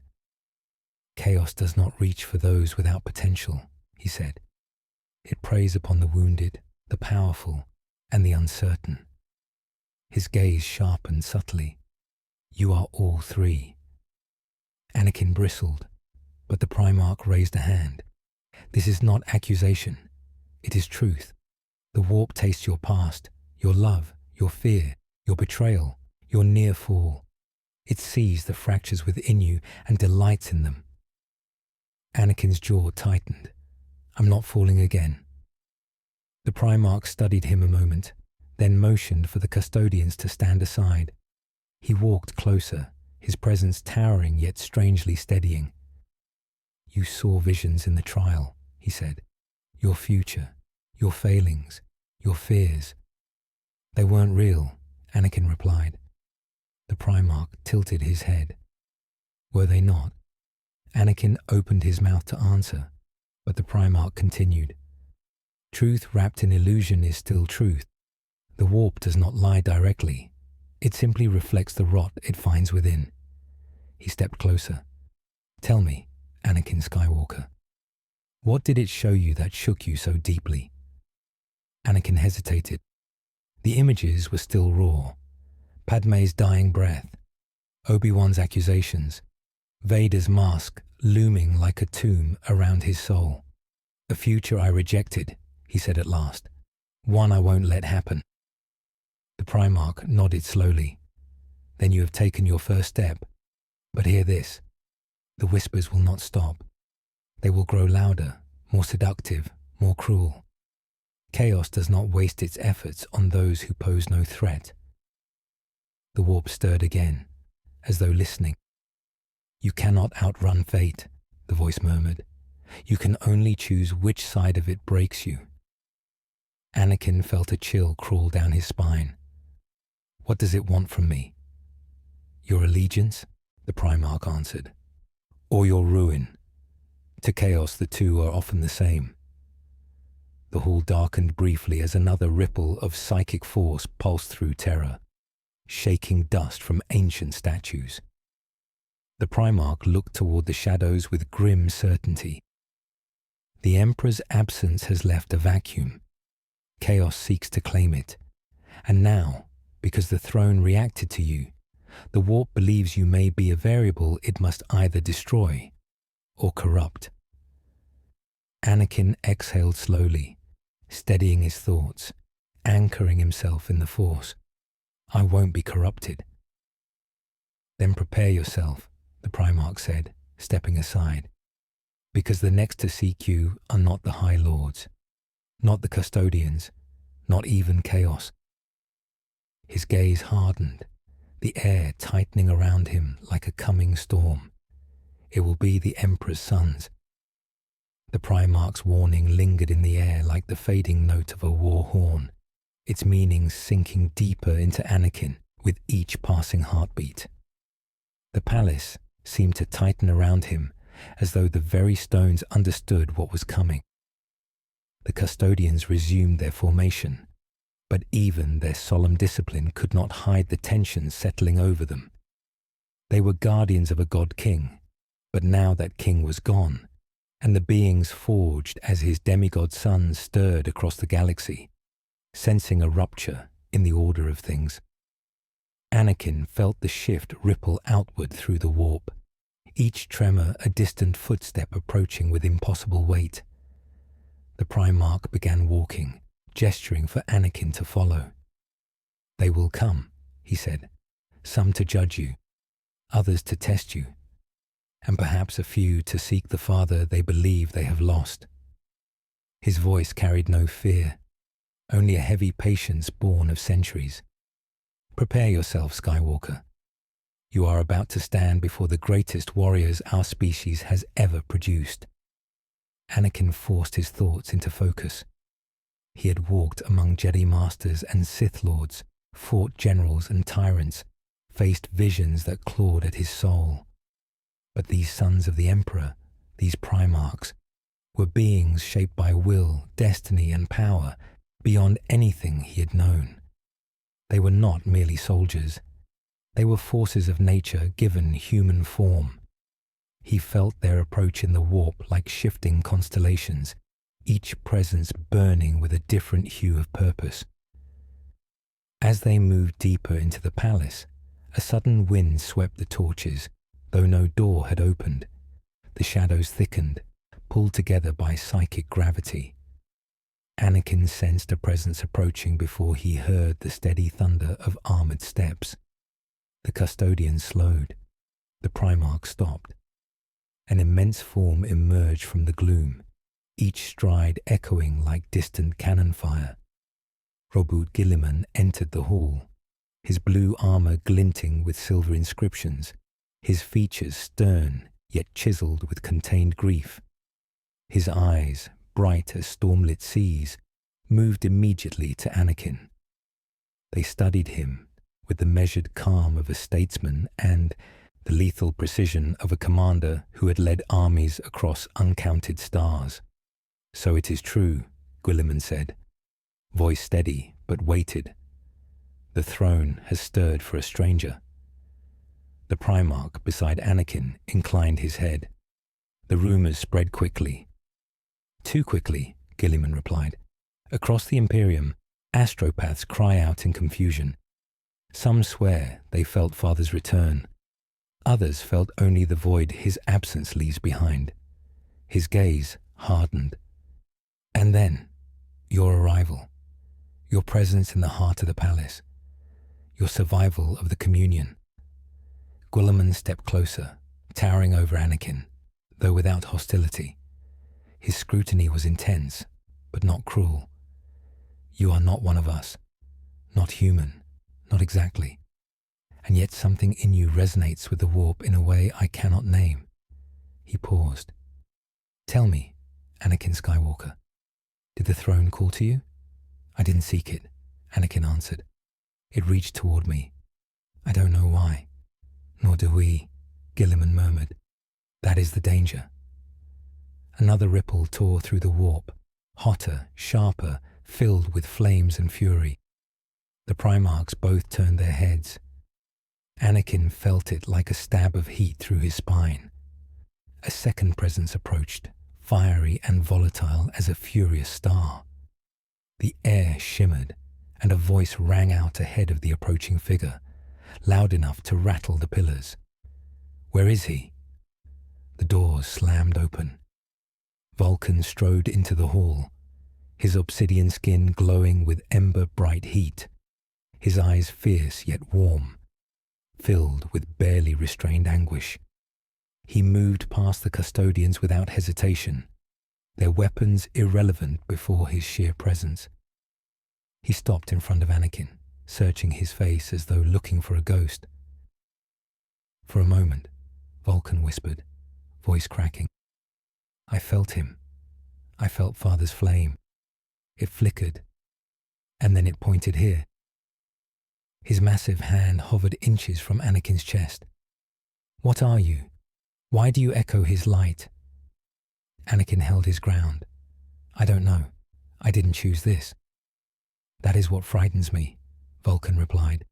Chaos does not reach for those without potential, he said. It preys upon the wounded, the powerful, and the uncertain. His gaze sharpened subtly. You are all three. Anakin bristled, but the Primarch raised a hand. This is not accusation. It is truth. The warp tastes your past, your love, your fear, your betrayal, your near fall. It sees the fractures within you and delights in them. Anakin's jaw tightened. I'm not falling again. The Primarch studied him a moment, then motioned for the custodians to stand aside. He walked closer, his presence towering yet strangely steadying. You saw visions in the trial, he said. Your future, your failings, your fears. They weren't real, Anakin replied. The Primarch tilted his head. Were they not? Anakin opened his mouth to answer, but the Primarch continued. Truth wrapped in illusion is still truth. The warp does not lie directly. It simply reflects the rot it finds within. He stepped closer. Tell me, Anakin Skywalker, what did it show you that shook you so deeply? Anakin hesitated. The images were still raw. Padme's dying breath, Obi-Wan's accusations, Vader's mask looming like a tomb around his soul. A future I rejected, he said at last. One I won't let happen. The Primarch nodded slowly. Then you have taken your first step. But hear this. The whispers will not stop. They will grow louder, more seductive, more cruel. Chaos does not waste its efforts on those who pose no threat. The warp stirred again, as though listening. You cannot outrun fate, the voice murmured. You can only choose which side of it breaks you. Anakin felt a chill crawl down his spine. What does it want from me? Your allegiance, the Primarch answered. Or your ruin. To Chaos, the two are often the same. The hall darkened briefly as another ripple of psychic force pulsed through Terra, shaking dust from ancient statues. The Primarch looked toward the shadows with grim certainty. The Emperor's absence has left a vacuum. Chaos seeks to claim it. And now, because the throne reacted to you, the warp believes you may be a variable it must either destroy or corrupt. Anakin exhaled slowly, steadying his thoughts, anchoring himself in the Force. I won't be corrupted. Then prepare yourself, the Primarch said, stepping aside, because the next to seek you are not the High Lords, not the custodians, not even Chaos. His gaze hardened, the air tightening around him like a coming storm. It will be the Emperor's sons. The Primarch's warning lingered in the air like the fading note of a war horn, its meaning sinking deeper into Anakin with each passing heartbeat. The palace seemed to tighten around him as though the very stones understood what was coming. The custodians resumed their formation, but even their solemn discipline could not hide the tension settling over them. They were guardians of a god-king, but now that king was gone, and the beings forged as his demigod sons stirred across the galaxy, sensing a rupture in the order of things. Anakin felt the shift ripple outward through the warp, each tremor a distant footstep approaching with impossible weight. The Primarch began walking, gesturing for Anakin to follow. They will come, he said, some to judge you, others to test you, and perhaps a few to seek the father they believe they have lost. His voice carried no fear, only a heavy patience born of centuries. Prepare yourself, Skywalker. You are about to stand before the greatest warriors our species has ever produced. Anakin forced his thoughts into focus. He had walked among Jedi Masters and Sith Lords, fought generals and tyrants, faced visions that clawed at his soul. But these sons of the Emperor, these Primarchs, were beings shaped by will, destiny, and power beyond anything he had known. They were not merely soldiers. They were forces of nature given human form. He felt their approach in the warp like shifting constellations, each presence burning with a different hue of purpose. As they moved deeper into the palace, a sudden wind swept the torches, though no door had opened. The shadows thickened, pulled together by psychic gravity. Anakin sensed a presence approaching before he heard the steady thunder of armored steps. The custodian slowed. The Primarch stopped. An immense form emerged from the gloom, each stride echoing like distant cannon fire. Robert Guilliman entered the hall, his blue armor glinting with silver inscriptions, his features stern yet chiseled with contained grief. His eyes, bright as stormlit seas, moved immediately to Anakin. They studied him with the measured calm of a statesman and the lethal precision of a commander who had led armies across uncounted stars. So it is true, Guilliman said, voice steady but weighted. The throne has stirred for a stranger. The Primarch beside Anakin inclined his head. The rumors spread quickly. Too quickly, Guilliman replied. Across the Imperium, astropaths cry out in confusion. Some swear they felt Father's return. Others felt only the void his absence leaves behind. His gaze hardened. And then, your arrival, your presence in the heart of the palace, your survival of the communion. Guilliman stepped closer, towering over Anakin, though without hostility. His scrutiny was intense, but not cruel. You are not one of us, not human, not exactly. And yet something in you resonates with the warp in a way I cannot name. He paused. Tell me, Anakin Skywalker, did the throne call to you? I didn't seek it, Anakin answered. It reached toward me. I don't know why. Nor do we, Gilliman murmured. That is the danger. Another ripple tore through the warp, hotter, sharper, filled with flames and fury. The Primarchs both turned their heads. Anakin felt it like a stab of heat through his spine. A second presence approached, fiery and volatile as a furious star. The air shimmered, and a voice rang out ahead of the approaching figure, loud enough to rattle the pillars. Where is he? The doors slammed open. Vulcan strode into the hall, his obsidian skin glowing with ember-bright heat, his eyes fierce yet warm, filled with barely restrained anguish. He moved past the custodians without hesitation, their weapons irrelevant before his sheer presence. He stopped in front of Anakin, searching his face as though looking for a ghost. For a moment, Vulcan whispered, voice cracking. I felt him. I felt Father's flame. It flickered, and then it pointed here. His massive hand hovered inches from Anakin's chest. What are you? Why do you echo his light? Anakin held his ground. I don't know. I didn't choose this. That is what frightens me, Vulcan replied.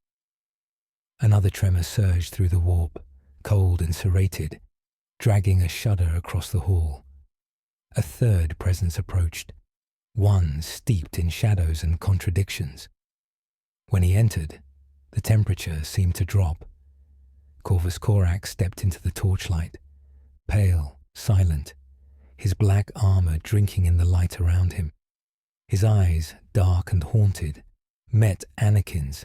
Another tremor surged through the warp, cold and serrated, dragging a shudder across the hall. A third presence approached, one steeped in shadows and contradictions. When he entered, the temperature seemed to drop. Corvus Corax stepped into the torchlight, pale, silent, his black armor drinking in the light around him. His eyes, dark and haunted, met Anakin's,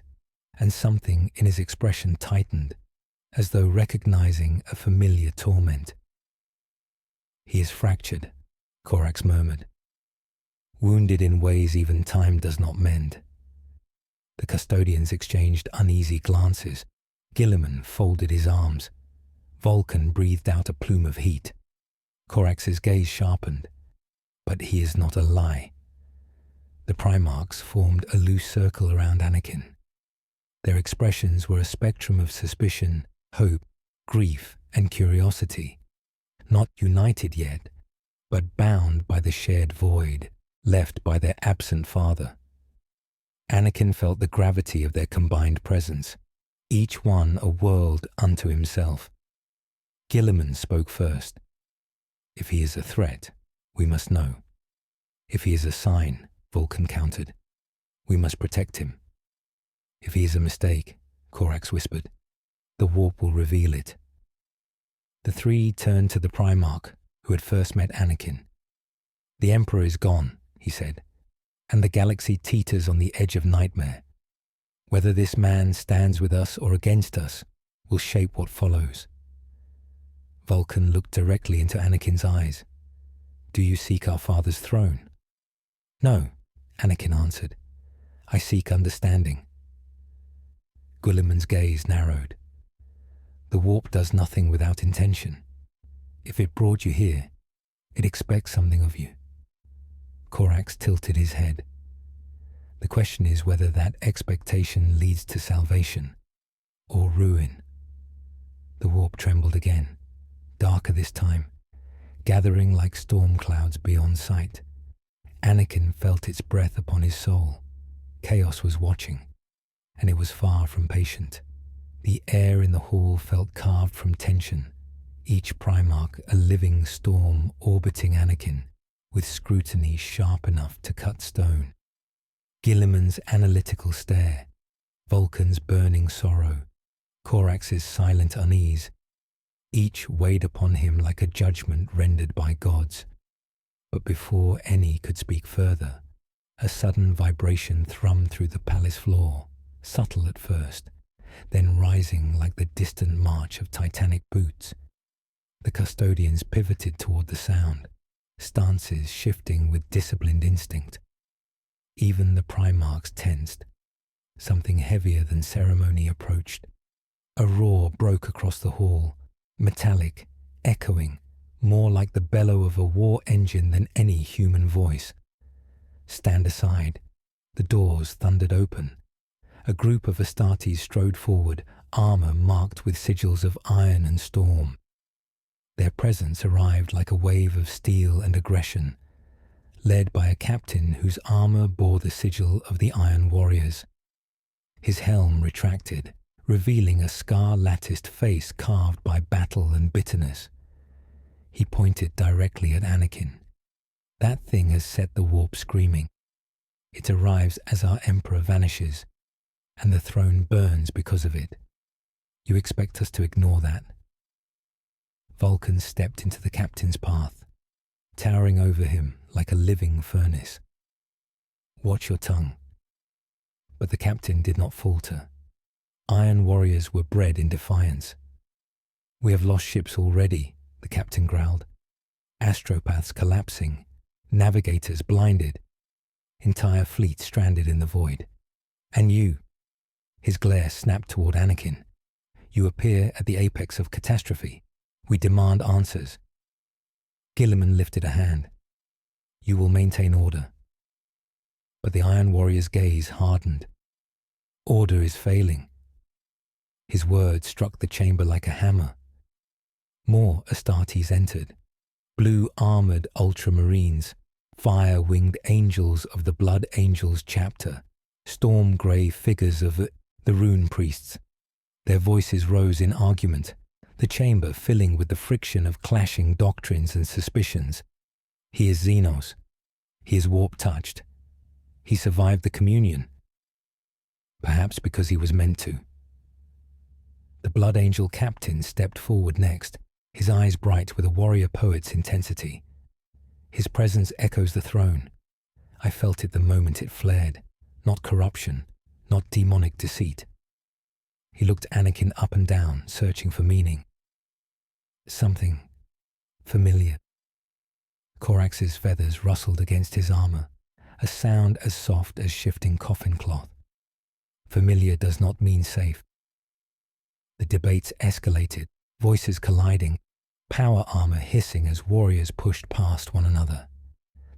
and something in his expression tightened, as though recognizing a familiar torment. He is fractured, Corax murmured. Wounded in ways even time does not mend. The custodians exchanged uneasy glances. Gilliman folded his arms. Vulcan breathed out a plume of heat. Corax's gaze sharpened. But he is not a lie. The Primarchs formed a loose circle around Anakin. Their expressions were a spectrum of suspicion, hope, grief, and curiosity, not united yet, but bound by the shared void left by their absent father. Anakin felt the gravity of their combined presence, each one a world unto himself. Gilliman spoke first. If he is a threat, we must know. If he is a sign, Vulcan countered, we must protect him. If he is a mistake, Corax whispered, the warp will reveal it. The three turned to the Primarch, who had first met Anakin. The Emperor is gone, he said, and the galaxy teeters on the edge of nightmare. Whether this man stands with us or against us will shape what follows. Vulcan looked directly into Anakin's eyes. Do you seek our father's throne? No, Anakin answered. I seek understanding. Gulliman's gaze narrowed. The warp does nothing without intention. If it brought you here, it expects something of you. Corax tilted his head. The question is whether that expectation leads to salvation or ruin. The warp trembled again, darker this time, gathering like storm clouds beyond sight. Anakin felt its breath upon his soul. Chaos was watching, and it was far from patient. The air in the hall felt carved from tension, each Primarch a living storm orbiting Anakin, with scrutiny sharp enough to cut stone. Gilliman's analytical stare, Vulcan's burning sorrow, Corax's silent unease, each weighed upon him like a judgment rendered by gods. But before any could speak further, a sudden vibration thrummed through the palace floor, subtle at first, then rising like the distant march of titanic boots. The custodians pivoted toward the sound, stances shifting with disciplined instinct. Even the Primarchs tensed. Something heavier than ceremony approached. A roar broke across the hall, metallic, echoing, more like the bellow of a war engine than any human voice. Stand aside. The doors thundered open. A group of Astartes strode forward, armor marked with sigils of iron and storm. Their presence arrived like a wave of steel and aggression, led by a captain whose armor bore the sigil of the Iron Warriors. His helm retracted, revealing a scar-latticed face carved by battle and bitterness. He pointed directly at Anakin. That thing has set the warp screaming. It arrives as our Emperor vanishes, and the throne burns because of it. You expect us to ignore that? Vulcan stepped into the captain's path, towering over him like a living furnace. Watch your tongue. But the captain did not falter. Iron warriors were bred in defiance. We have lost ships already, the captain growled. Astropaths collapsing, navigators blinded, entire fleets stranded in the void. And you, his glare snapped toward Anakin. You appear at the apex of catastrophe. We demand answers. Guilliman lifted a hand. You will maintain order. But the Iron Warrior's gaze hardened. Order is failing. His words struck the chamber like a hammer. More Astartes entered. Blue-armored ultramarines, fire-winged angels of the Blood Angels chapter, storm-grey figures of the rune priests. Their voices rose in argument, the chamber filling with the friction of clashing doctrines and suspicions. He is Xenos. He is warp-touched. He survived the communion. Perhaps because he was meant to. The Blood Angel captain stepped forward next, his eyes bright with a warrior poet's intensity. His presence echoes the throne. I felt it the moment it flared. Not corruption, not demonic deceit. He looked Anakin up and down, searching for meaning. Something familiar. Corax's feathers rustled against his armor, a sound as soft as shifting coffin cloth. Familiar does not mean safe. The debates escalated, voices colliding, power armor hissing as warriors pushed past one another.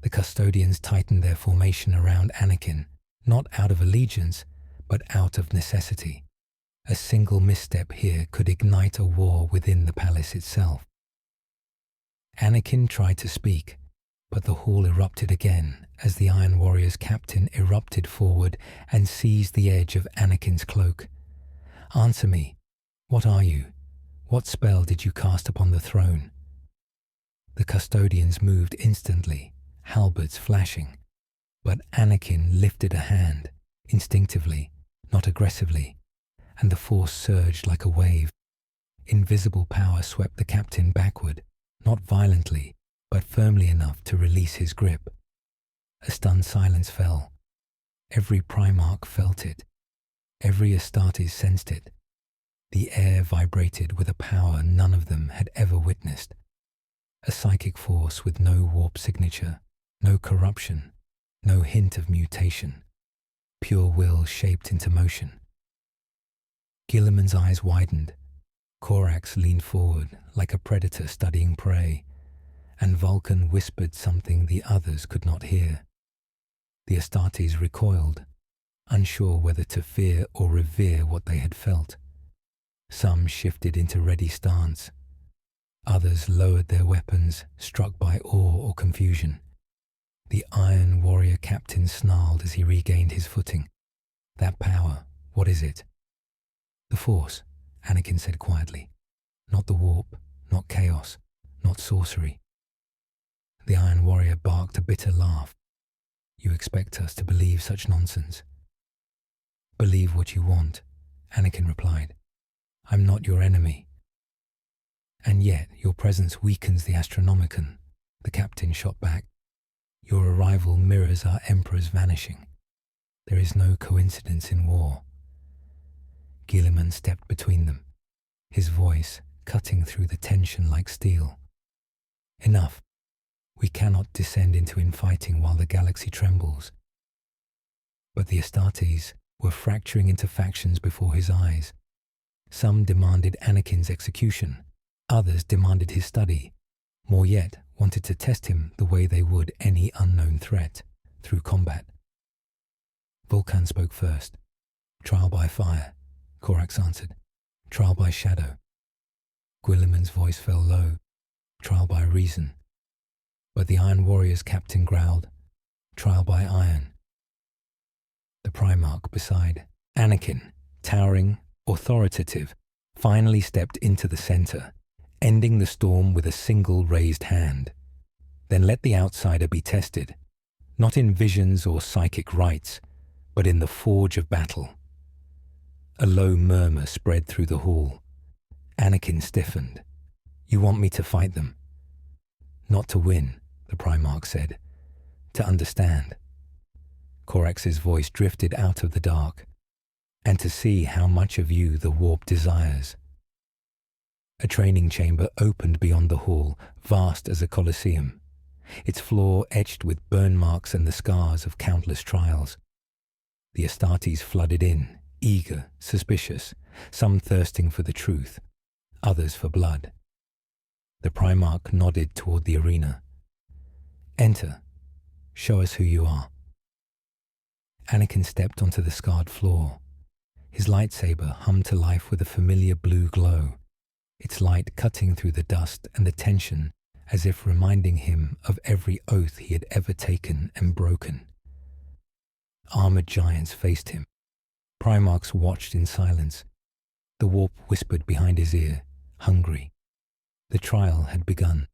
The custodians tightened their formation around Anakin, not out of allegiance, but out of necessity. A single misstep here could ignite a war within the palace itself. Anakin tried to speak, but the hall erupted again as the Iron Warrior's captain erupted forward and seized the edge of Anakin's cloak. Answer me. What are you? What spell did you cast upon the throne? The custodians moved instantly, halberds flashing. But Anakin lifted a hand, instinctively, not aggressively, and the force surged like a wave. Invisible power swept the captain backward, not violently, but firmly enough to release his grip. A stunned silence fell. Every Primarch felt it. Every Astartes sensed it. The air vibrated with a power none of them had ever witnessed. A psychic force with no warp signature, no corruption, no hint of mutation. Pure will shaped into motion. Guilliman's eyes widened. Corax leaned forward like a predator studying prey, and Vulcan whispered something the others could not hear. The Astartes recoiled, unsure whether to fear or revere what they had felt. Some shifted into ready stance. Others lowered their weapons, struck by awe or confusion. The Iron Warrior captain snarled as he regained his footing. That power, what is it? The Force, Anakin said quietly. Not the warp, not chaos, not sorcery. The Iron Warrior barked a bitter laugh. You expect us to believe such nonsense? Believe what you want, Anakin replied. I'm not your enemy. And yet your presence weakens the Astronomicon, the captain shot back. Your arrival mirrors our Emperor's vanishing. There is no coincidence in war. Guilliman stepped between them, his voice cutting through the tension like steel. Enough. We cannot descend into infighting while the galaxy trembles. But the Astartes were fracturing into factions before his eyes. Some demanded Anakin's execution, others demanded his study, more yet wanted to test him the way they would any unknown threat, through combat. Vulcan spoke first. "Trial by fire," Korax answered. "Trial by shadow." Guilliman's voice fell low. "Trial by reason." But the Iron Warrior's captain growled, "Trial by iron." The Primarch beside Anakin, towering, authoritative, finally stepped into the center, ending the storm with a single raised hand. Then let the outsider be tested, not in visions or psychic rites, but in the forge of battle. A low murmur spread through the hall. Anakin stiffened. "You want me to fight them?" "Not to win," the Primarch said. "To understand." Korax's voice drifted out of the dark. "And to see how much of you the warp desires." A training chamber opened beyond the hall, vast as a coliseum, its floor etched with burn marks and the scars of countless trials. The Astartes flooded in, eager, suspicious, some thirsting for the truth, others for blood. The Primarch nodded toward the arena. "Enter. Show us who you are." Anakin stepped onto the scarred floor. His lightsaber hummed to life with a familiar blue glow, its light cutting through the dust and the tension as if reminding him of every oath he had ever taken and broken. Armored giants faced him. Primarchs watched in silence. The warp whispered behind his ear, hungry. The trial had begun.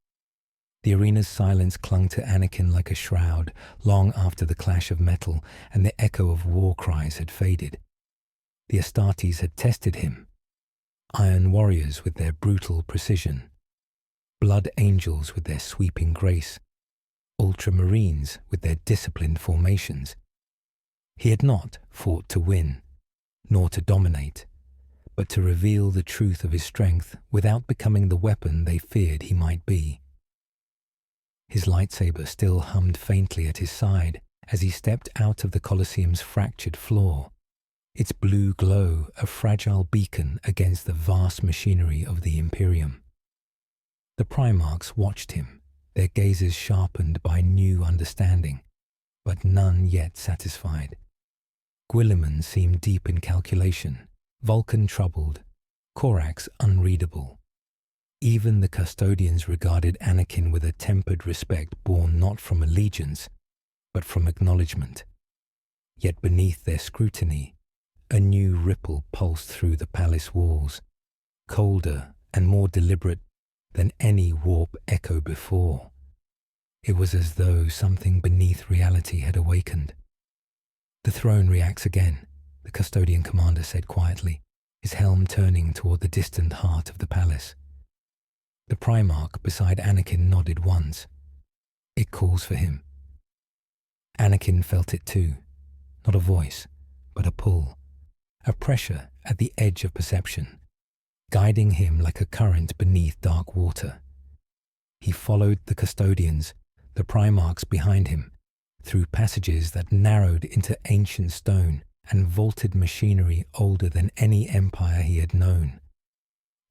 The arena's silence clung to Anakin like a shroud long after the clash of metal and the echo of war cries had faded. The Astartes had tested him. Iron warriors with their brutal precision, blood angels with their sweeping grace, ultramarines with their disciplined formations. He had not fought to win, nor to dominate, but to reveal the truth of his strength without becoming the weapon they feared he might be. His lightsaber still hummed faintly at his side as he stepped out of the Colosseum's fractured floor, its blue glow a fragile beacon against the vast machinery of the Imperium. The Primarchs watched him, their gazes sharpened by new understanding, but none yet satisfied. Guilliman seemed deep in calculation, Vulcan troubled, Korax unreadable. Even the custodians regarded Anakin with a tempered respect born not from allegiance, but from acknowledgement. Yet beneath their scrutiny, a new ripple pulsed through the palace walls, colder and more deliberate than any warp echo before. It was as though something beneath reality had awakened. "The throne reacts again," the custodian commander said quietly, his helm turning toward the distant heart of the palace. The Primarch beside Anakin nodded once. "It calls for him." Anakin felt it too, not a voice, but a pull, a pressure at the edge of perception, guiding him like a current beneath dark water. He followed the custodians, the Primarchs behind him, through passages that narrowed into ancient stone and vaulted machinery older than any empire he had known.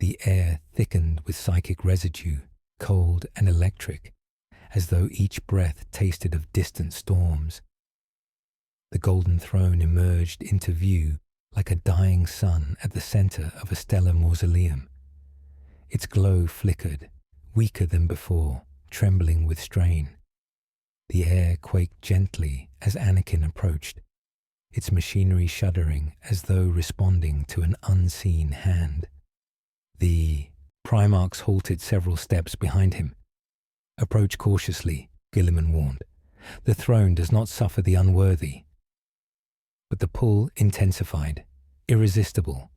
The air thickened with psychic residue, cold and electric, as though each breath tasted of distant storms. The golden throne emerged into view like a dying sun at the center of a stellar mausoleum. Its glow flickered, weaker than before, trembling with strain. The air quaked gently as Anakin approached, its machinery shuddering as though responding to an unseen hand. The Primarchs halted several steps behind him. "Approach cautiously," Guilliman warned. "The throne does not suffer the unworthy." But the pull intensified, irresistible.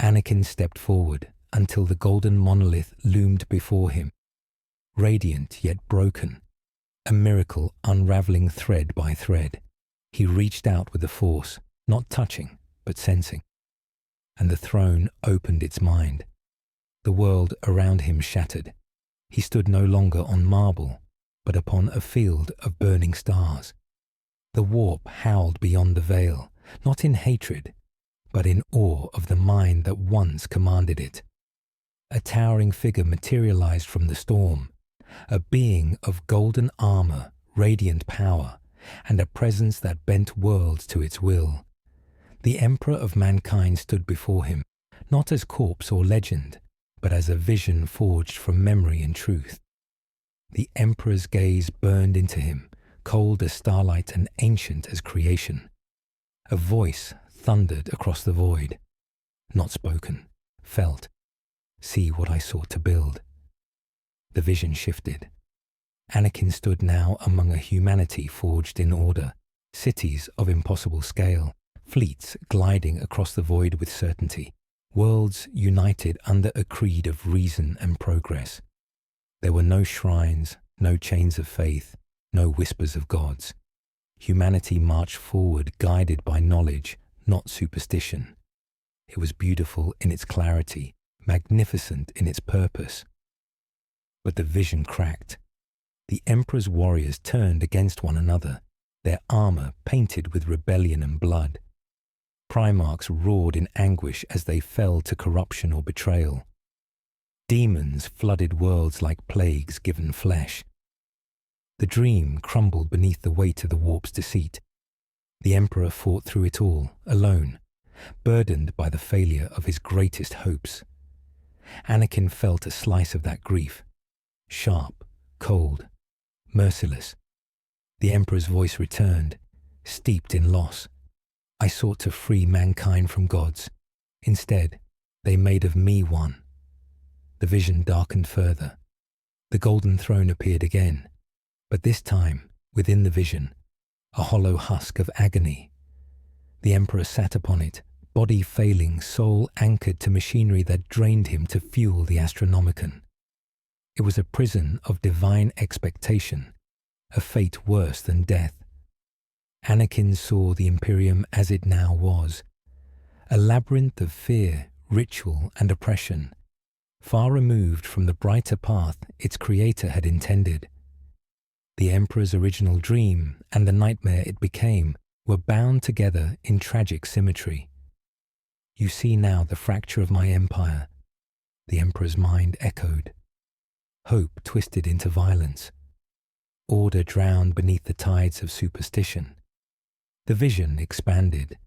Anakin stepped forward until the golden monolith loomed before him, radiant yet broken, a miracle unraveling thread by thread. He reached out with the force, not touching, but sensing. And the throne opened its mind. The world around him shattered. He stood no longer on marble, but upon a field of burning stars. The warp howled beyond the veil, not in hatred, but in awe of the mind that once commanded it. A towering figure materialized from the storm, a being of golden armor, radiant power, and a presence that bent worlds to its will. The Emperor of Mankind stood before him, not as corpse or legend, but as a vision forged from memory and truth. The Emperor's gaze burned into him, cold as starlight and ancient as creation. A voice thundered across the void, not spoken, felt. See what I sought to build. The vision shifted. Anakin stood now among a humanity forged in order, cities of impossible scale, fleets gliding across the void with certainty, worlds united under a creed of reason and progress. There were no shrines, no chains of faith, no whispers of gods. Humanity marched forward guided by knowledge, not superstition. It was beautiful in its clarity, magnificent in its purpose. But the vision cracked. The Emperor's warriors turned against one another, their armor painted with rebellion and blood. Primarchs roared in anguish as they fell to corruption or betrayal. Demons flooded worlds like plagues given flesh. The dream crumbled beneath the weight of the warp's deceit. The Emperor fought through it all, alone, burdened by the failure of his greatest hopes. Anakin felt a slice of that grief, sharp, cold, merciless. The Emperor's voice returned, steeped in loss. I sought to free mankind from gods. Instead, they made of me one. The vision darkened further. The golden throne appeared again, but this time, within the vision, a hollow husk of agony. The Emperor sat upon it, body failing, soul anchored to machinery that drained him to fuel the Astronomicon. It was a prison of divine expectation, a fate worse than death. Anakin saw the Imperium as it now was, a labyrinth of fear, ritual, and oppression, far removed from the brighter path its creator had intended. The Emperor's original dream and the nightmare it became were bound together in tragic symmetry. You see now the fracture of my empire, the Emperor's mind echoed. Hope twisted into violence. Order drowned beneath the tides of superstition. The vision expanded,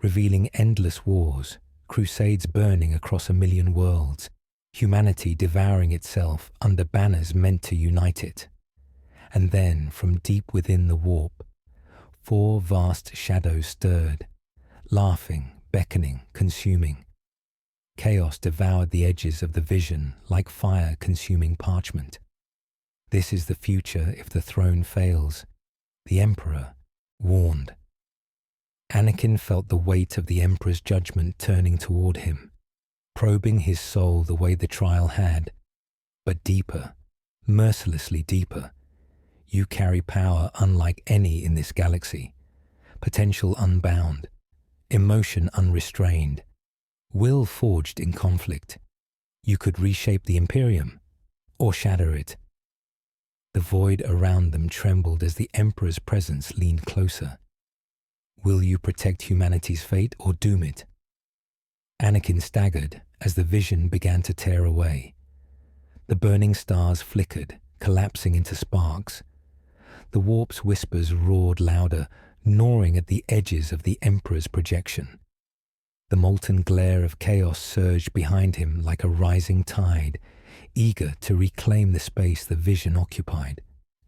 revealing endless wars, crusades burning across 1,000,000 worlds, humanity devouring itself under banners meant to unite it. And then, from deep within the warp, 4 vast shadows stirred, laughing, beckoning, consuming. Chaos devoured the edges of the vision like fire consuming parchment. This is the future if the throne fails, the Emperor warned. Anakin felt the weight of the Emperor's judgment turning toward him, probing his soul the way the trial had, but deeper, mercilessly deeper. You carry power unlike any in this galaxy, potential unbound, emotion unrestrained, will forged in conflict. You could reshape the Imperium, or shatter it. The void around them trembled as the Emperor's presence leaned closer. Will you protect humanity's fate or doom it? Anakin staggered as the vision began to tear away. The burning stars flickered, collapsing into sparks. The warp's whispers roared louder, gnawing at the edges of the Emperor's projection. The molten glare of chaos surged behind him like a rising tide, eager to reclaim the space the vision occupied.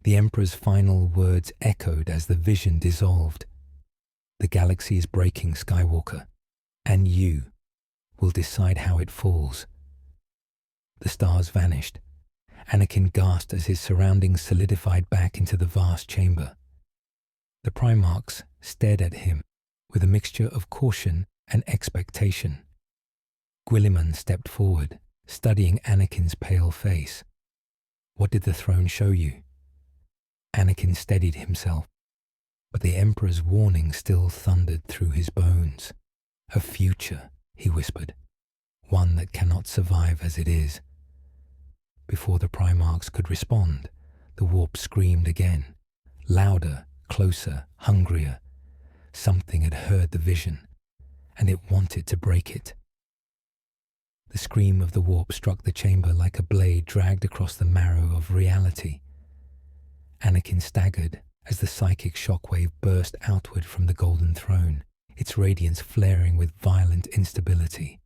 The Emperor's final words echoed as the vision dissolved. The galaxy is breaking, Skywalker, and you will decide how it falls. The stars vanished. Anakin gasped as his surroundings solidified back into the vast chamber. The Primarchs stared at him with a mixture of caution and expectation. Guilliman stepped forward, studying Anakin's pale face. What did the throne show you? Anakin steadied himself, but the Emperor's warning still thundered through his bones. A future, he whispered, one that cannot survive as it is. Before the Primarchs could respond, the warp screamed again, louder, closer, hungrier. Something had heard the vision, and it wanted to break it. The scream of the warp struck the chamber like a blade dragged across the marrow of reality. Anakin staggered as the psychic shockwave burst outward from the golden throne, its radiance flaring with violent instability.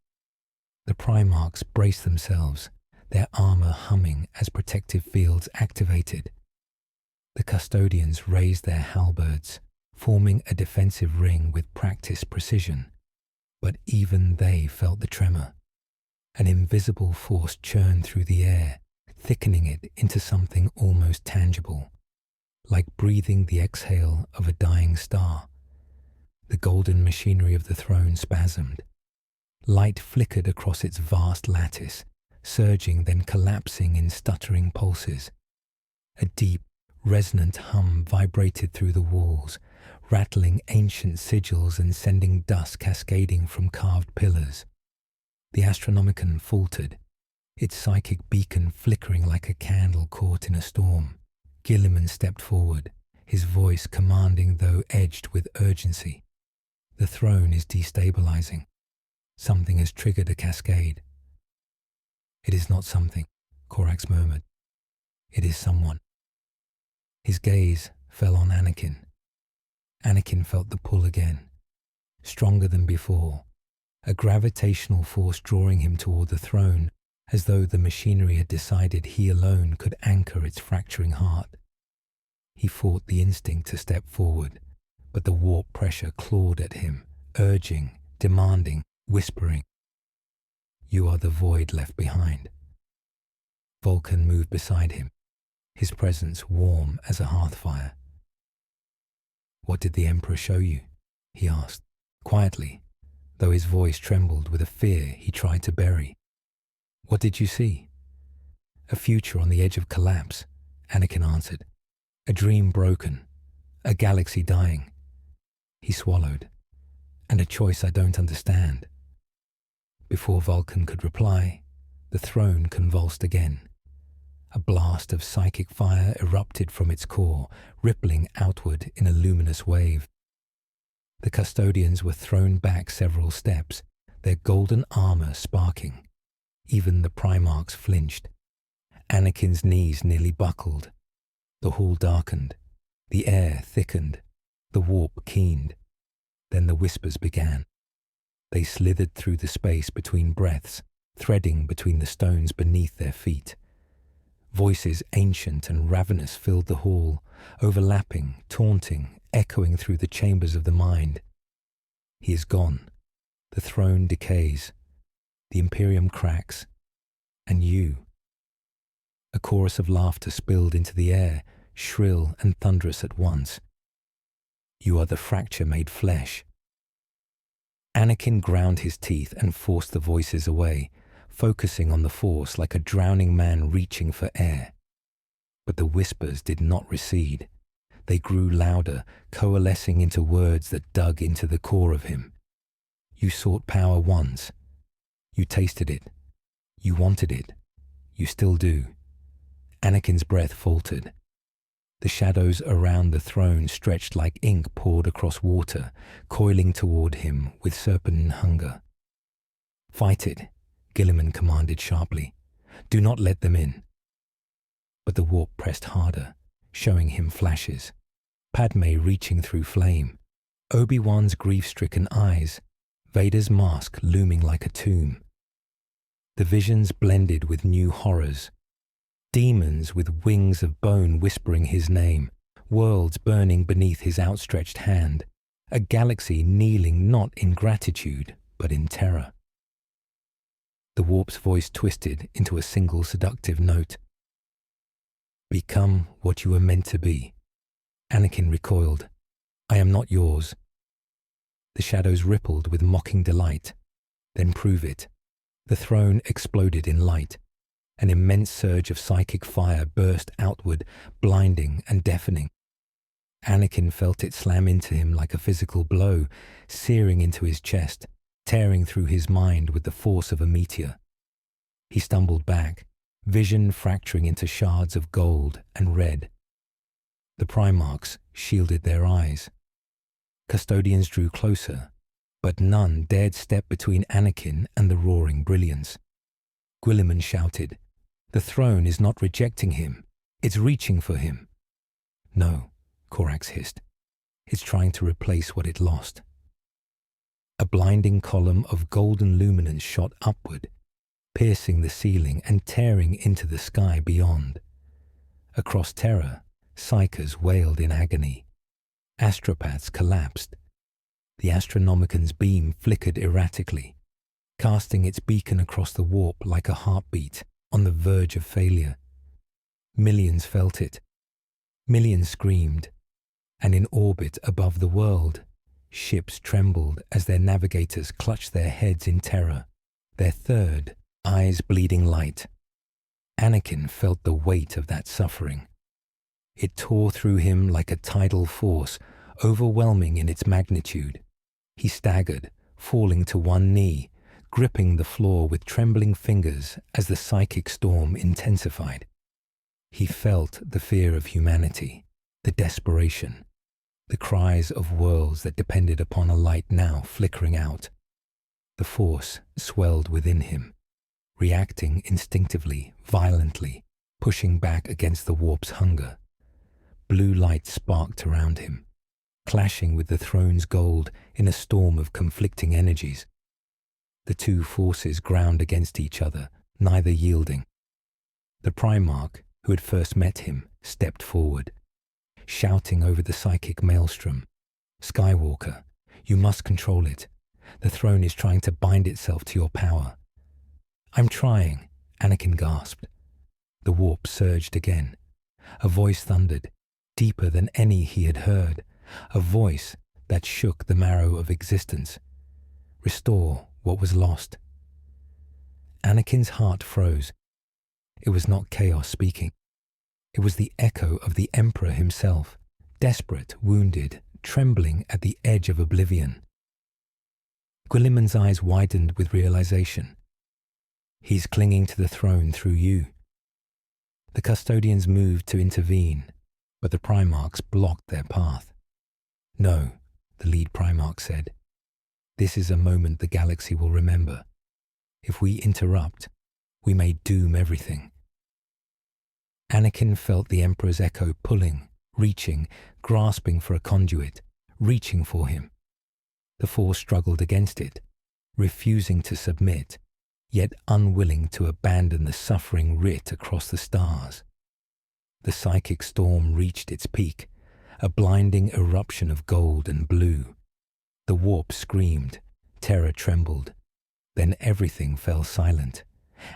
The Primarchs braced themselves, their armor humming as protective fields activated. The custodians raised their halberds, forming a defensive ring with practiced precision. But even they felt the tremor. An invisible force churned through the air, thickening it into something almost tangible, like breathing the exhale of a dying star. The golden machinery of the throne spasmed. Light flickered across its vast lattice, surging then collapsing in stuttering pulses. A deep, resonant hum vibrated through the walls, rattling ancient sigils and sending dust cascading from carved pillars. The Astronomicon faltered, its psychic beacon flickering like a candle caught in a storm. Guilliman stepped forward, his voice commanding though edged with urgency. The throne is destabilizing. Something has triggered a cascade. It is not something, Korax murmured. It is someone. His gaze fell on Anakin. Anakin felt the pull again, stronger than before, a gravitational force drawing him toward the throne, as though the machinery had decided he alone could anchor its fracturing heart. He fought the instinct to step forward, but the warp pressure clawed at him, urging, demanding, whispering. You are the void left behind. Vulcan moved beside him, his presence warm as a hearthfire. What did the Emperor show you? He asked, quietly, though his voice trembled with a fear he tried to bury. What did you see? A future on the edge of collapse, Anakin answered. A dream broken, a galaxy dying. He swallowed. And a choice I don't understand. Before Vulcan could reply, the throne convulsed again. A blast of psychic fire erupted from its core, rippling outward in a luminous wave. The custodians were thrown back several steps, their golden armor sparking. Even the Primarchs flinched. Anakin's knees nearly buckled. The hall darkened. The air thickened. The warp keened. Then the whispers began. They slithered through the space between breaths, threading between the stones beneath their feet. Voices ancient and ravenous filled the hall, overlapping, taunting, echoing through the chambers of the mind. He is gone. The throne decays. The Imperium cracks. And you. A chorus of laughter spilled into the air, shrill and thunderous at once. You are the fracture made flesh. Anakin ground his teeth and forced the voices away, focusing on the force like a drowning man reaching for air. But the whispers did not recede. They grew louder, coalescing into words that dug into the core of him. You sought power once. You tasted it. You wanted it. You still do. Anakin's breath faltered. The shadows around the throne stretched like ink poured across water, coiling toward him with serpentine hunger. Fight it, Guilliman commanded sharply. Do not let them in. But the warp pressed harder, showing him flashes. Padme reaching through flame. Obi-Wan's grief-stricken eyes. Vader's mask looming like a tomb. The visions blended with new horrors. Demons with wings of bone whispering his name. Worlds burning beneath his outstretched hand. A galaxy kneeling not in gratitude, but in terror. The warp's voice twisted into a single seductive note. Become what you were meant to be. Anakin recoiled. I am not yours. The shadows rippled with mocking delight. Then prove it. The throne exploded in light. An immense surge of psychic fire burst outward, blinding and deafening. Anakin felt it slam into him like a physical blow, searing into his chest, tearing through his mind with the force of a meteor. He stumbled back, vision fracturing into shards of gold and red. The Primarchs, shielded their eyes. Custodians drew closer, but none dared step between Anakin and the roaring brilliance. Guilliman shouted, "The throne is not rejecting him, it's reaching for him." "No," Corax hissed. "It's trying to replace what it lost." A blinding column of golden luminance shot upward, piercing the ceiling and tearing into the sky beyond. Across Terra, psychers wailed in agony. Astropaths collapsed. The Astronomican's beam flickered erratically, casting its beacon across the warp like a heartbeat on the verge of failure. Millions felt it. Millions screamed, and in orbit above the world, ships trembled as their navigators clutched their heads in terror, their third, eyes bleeding light. Anakin felt the weight of that suffering. It tore through him like a tidal force, overwhelming in its magnitude. He staggered, falling to one knee, gripping the floor with trembling fingers as the psychic storm intensified. He felt the fear of humanity, the desperation, the cries of worlds that depended upon a light now flickering out. The force swelled within him, reacting instinctively, violently, pushing back against the warp's hunger. Blue light sparked around him, clashing with the throne's gold in a storm of conflicting energies. The two forces ground against each other, neither yielding. The Primarch, who had first met him, stepped forward, shouting over the psychic maelstrom, "Skywalker, you must control it. The throne is trying to bind itself to your power." "I'm trying," Anakin gasped. The warp surged again. A voice thundered, deeper than any he had heard, a voice that shook the marrow of existence. "Restore what was lost." Anakin's heart froze. It was not chaos speaking. It was the echo of the Emperor himself, desperate, wounded, trembling at the edge of oblivion. Guilliman's eyes widened with realization. "He's clinging to the throne through you." The custodians moved to intervene, but the Primarchs blocked their path. "No," the lead Primarch said. "This is a moment the galaxy will remember. If we interrupt, we may doom everything." Anakin felt the Emperor's echo pulling, reaching, grasping for a conduit, reaching for him. The Force struggled against it, refusing to submit, yet unwilling to abandon the suffering writ across the stars. The psychic storm reached its peak, a blinding eruption of gold and blue. The warp screamed, terror trembled. Then everything fell silent.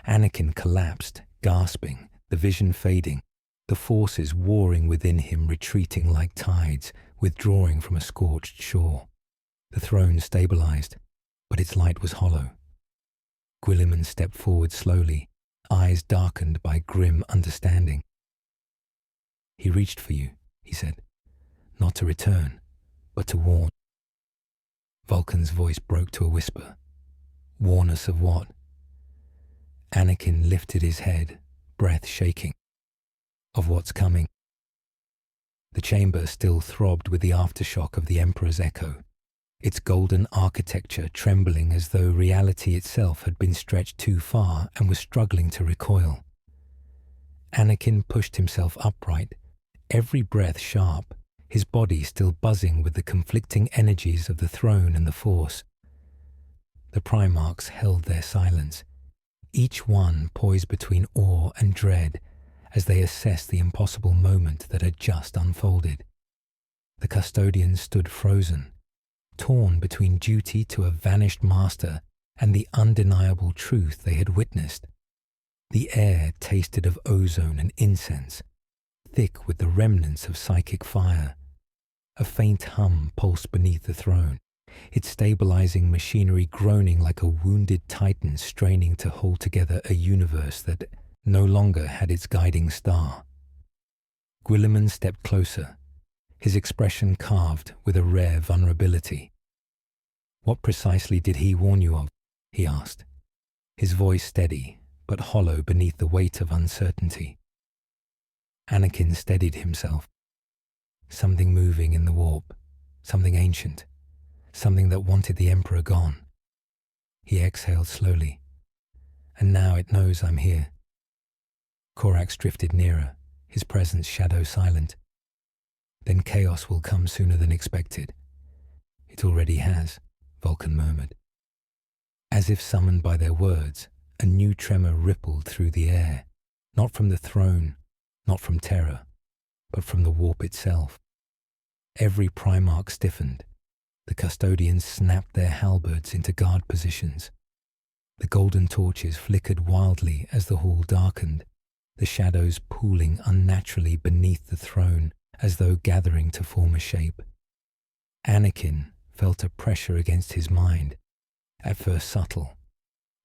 Anakin collapsed, gasping, the vision fading, the forces warring within him retreating like tides, withdrawing from a scorched shore. The throne stabilized, but its light was hollow. Guilliman stepped forward slowly, eyes darkened by grim understanding. "He reached for you," he said, "not to return, but to warn." Vulcan's voice broke to a whisper. "Warn us of what?" Anakin lifted his head, breath shaking. "Of what's coming." The chamber still throbbed with the aftershock of the Emperor's echo, its golden architecture trembling as though reality itself had been stretched too far and was struggling to recoil. Anakin pushed himself upright, every breath sharp, his body still buzzing with the conflicting energies of the throne and the Force. The Primarchs held their silence, each one poised between awe and dread as they assessed the impossible moment that had just unfolded. The custodians stood frozen, torn between duty to a vanished master and the undeniable truth they had witnessed. The air tasted of ozone and incense, thick with the remnants of psychic fire. A faint hum pulsed beneath the throne, its stabilizing machinery groaning like a wounded titan straining to hold together a universe that no longer had its guiding star. Guilliman stepped closer, his expression carved with a rare vulnerability. "What precisely did he warn you of?" he asked, his voice steady but hollow beneath the weight of uncertainty. Anakin steadied himself. Something moving in the warp, something ancient, something that wanted the Emperor gone. He exhaled slowly. And now it knows I'm here. Korax drifted nearer, his presence shadow silent. Then chaos will come sooner than expected. It already has, Vulcan murmured. As if summoned by their words, a new tremor rippled through the air, not from the throne, not from terror, but from the warp itself. Every Primarch stiffened. The custodians snapped their halberds into guard positions. The golden torches flickered wildly as the hall darkened, the shadows pooling unnaturally beneath the throne as though gathering to form a shape. Anakin felt a pressure against his mind, at first subtle,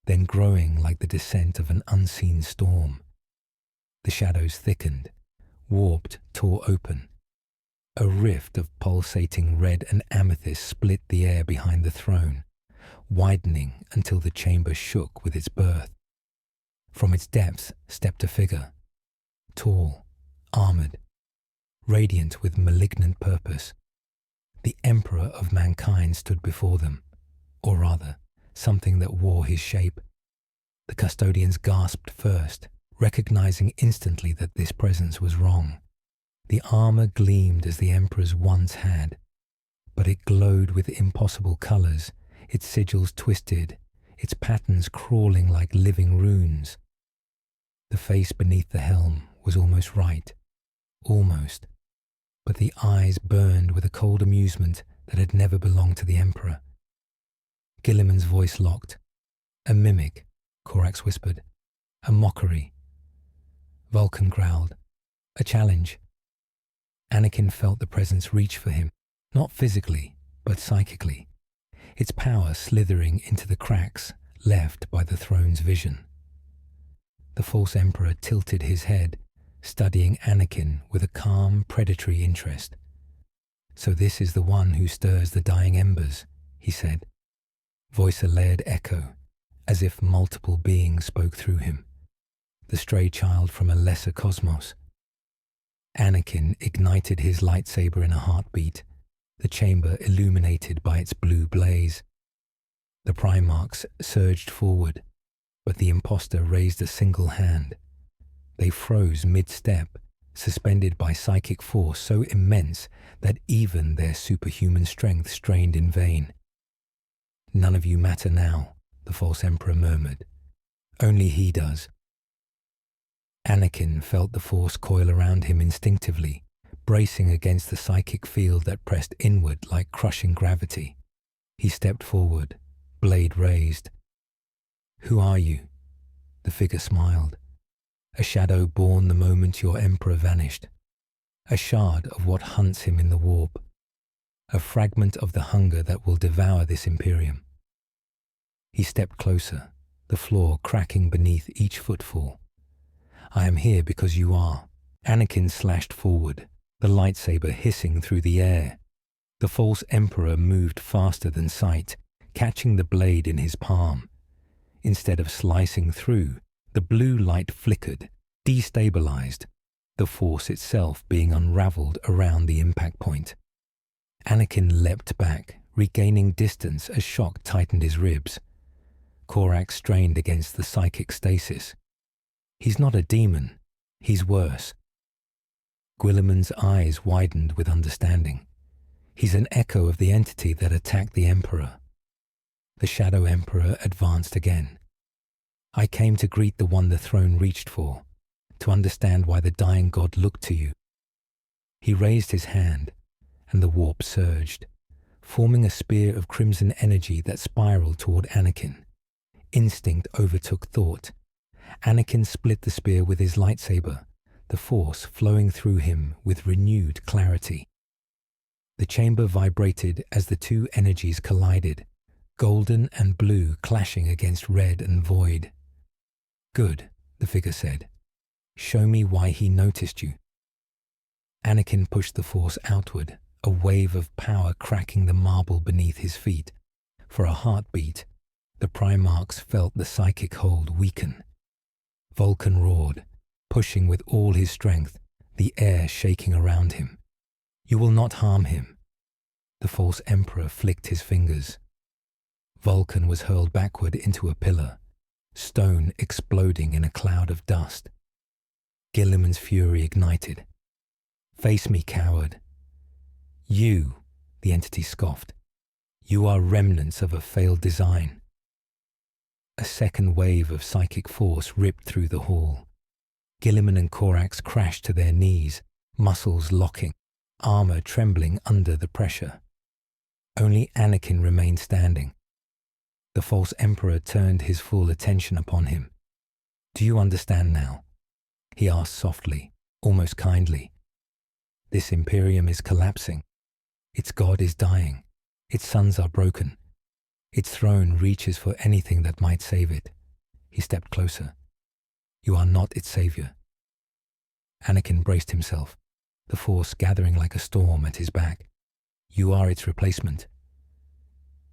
then growing like the descent of an unseen storm. The shadows thickened, warped, tore open. A rift of pulsating red and amethyst split the air behind the throne, widening until the chamber shook with its birth. From its depths stepped a figure, tall, armored, radiant with malignant purpose. The Emperor of mankind stood before them, or rather, something that wore his shape. The custodians gasped first, recognizing instantly that this presence was wrong. The armor gleamed as the Emperor's once had, but it glowed with impossible colors, its sigils twisted, its patterns crawling like living runes. The face beneath the helm was almost right, almost, but the eyes burned with a cold amusement that had never belonged to the Emperor. Guilliman's voice locked. A mimic, Korax whispered. A mockery. Vulcan growled. A challenge. Anakin felt the presence reach for him, not physically, but psychically, its power slithering into the cracks left by the throne's vision. The false Emperor tilted his head, studying Anakin with a calm, predatory interest. So this is the one who stirs the dying embers, he said. Voice a layered echo, as if multiple beings spoke through him. The stray child from a lesser cosmos. Anakin ignited his lightsaber in a heartbeat, the chamber illuminated by its blue blaze. The Primarchs surged forward, but the impostor raised a single hand. They froze mid-step, suspended by psychic force so immense that even their superhuman strength strained in vain. None of you matter now, the false Emperor murmured. Only he does. Anakin felt the force coil around him instinctively, bracing against the psychic field that pressed inward like crushing gravity. He stepped forward, blade raised. Who are you? The figure smiled. A shadow born the moment your Emperor vanished. A shard of what hunts him in the warp. A fragment of the hunger that will devour this Imperium. He stepped closer, the floor cracking beneath each footfall. I am here because you are. Anakin slashed forward, the lightsaber hissing through the air. The false Emperor moved faster than sight, catching the blade in his palm. Instead of slicing through, the blue light flickered, destabilized, the force itself being unraveled around the impact point. Anakin leapt back, regaining distance as shock tightened his ribs. Korax strained against the psychic stasis. He's not a demon. He's worse. Guilliman's eyes widened with understanding. He's an echo of the entity that attacked the Emperor. The Shadow Emperor advanced again. I came to greet the one the throne reached for, to understand why the dying god looked to you. He raised his hand, and the warp surged, forming a spear of crimson energy that spiraled toward Anakin. Instinct overtook thought. Anakin split the spear with his lightsaber, the force flowing through him with renewed clarity. The chamber vibrated as the two energies collided, golden and blue clashing against red and void. Good, the figure said. Show me why he noticed you. Anakin pushed the force outward, a wave of power cracking the marble beneath his feet. For a heartbeat, the Primarchs felt the psychic hold weaken. Vulcan roared, pushing with all his strength, the air shaking around him. You will not harm him. The false emperor flicked his fingers. Vulcan was hurled backward into a pillar, stone exploding in a cloud of dust. Gilliman's fury ignited. Face me, coward. You, the entity scoffed. You are remnants of a failed design. A second wave of psychic force ripped through the hall. Gilliman and Corax crashed to their knees, muscles locking, armor trembling under the pressure. Only Anakin remained standing. The false emperor turned his full attention upon him. Do you understand now? He asked softly, almost kindly. This Imperium is collapsing. Its god is dying. Its sons are broken. Its throne reaches for anything that might save it. He stepped closer. You are not its savior. Anakin braced himself, the force gathering like a storm at his back. You are its replacement.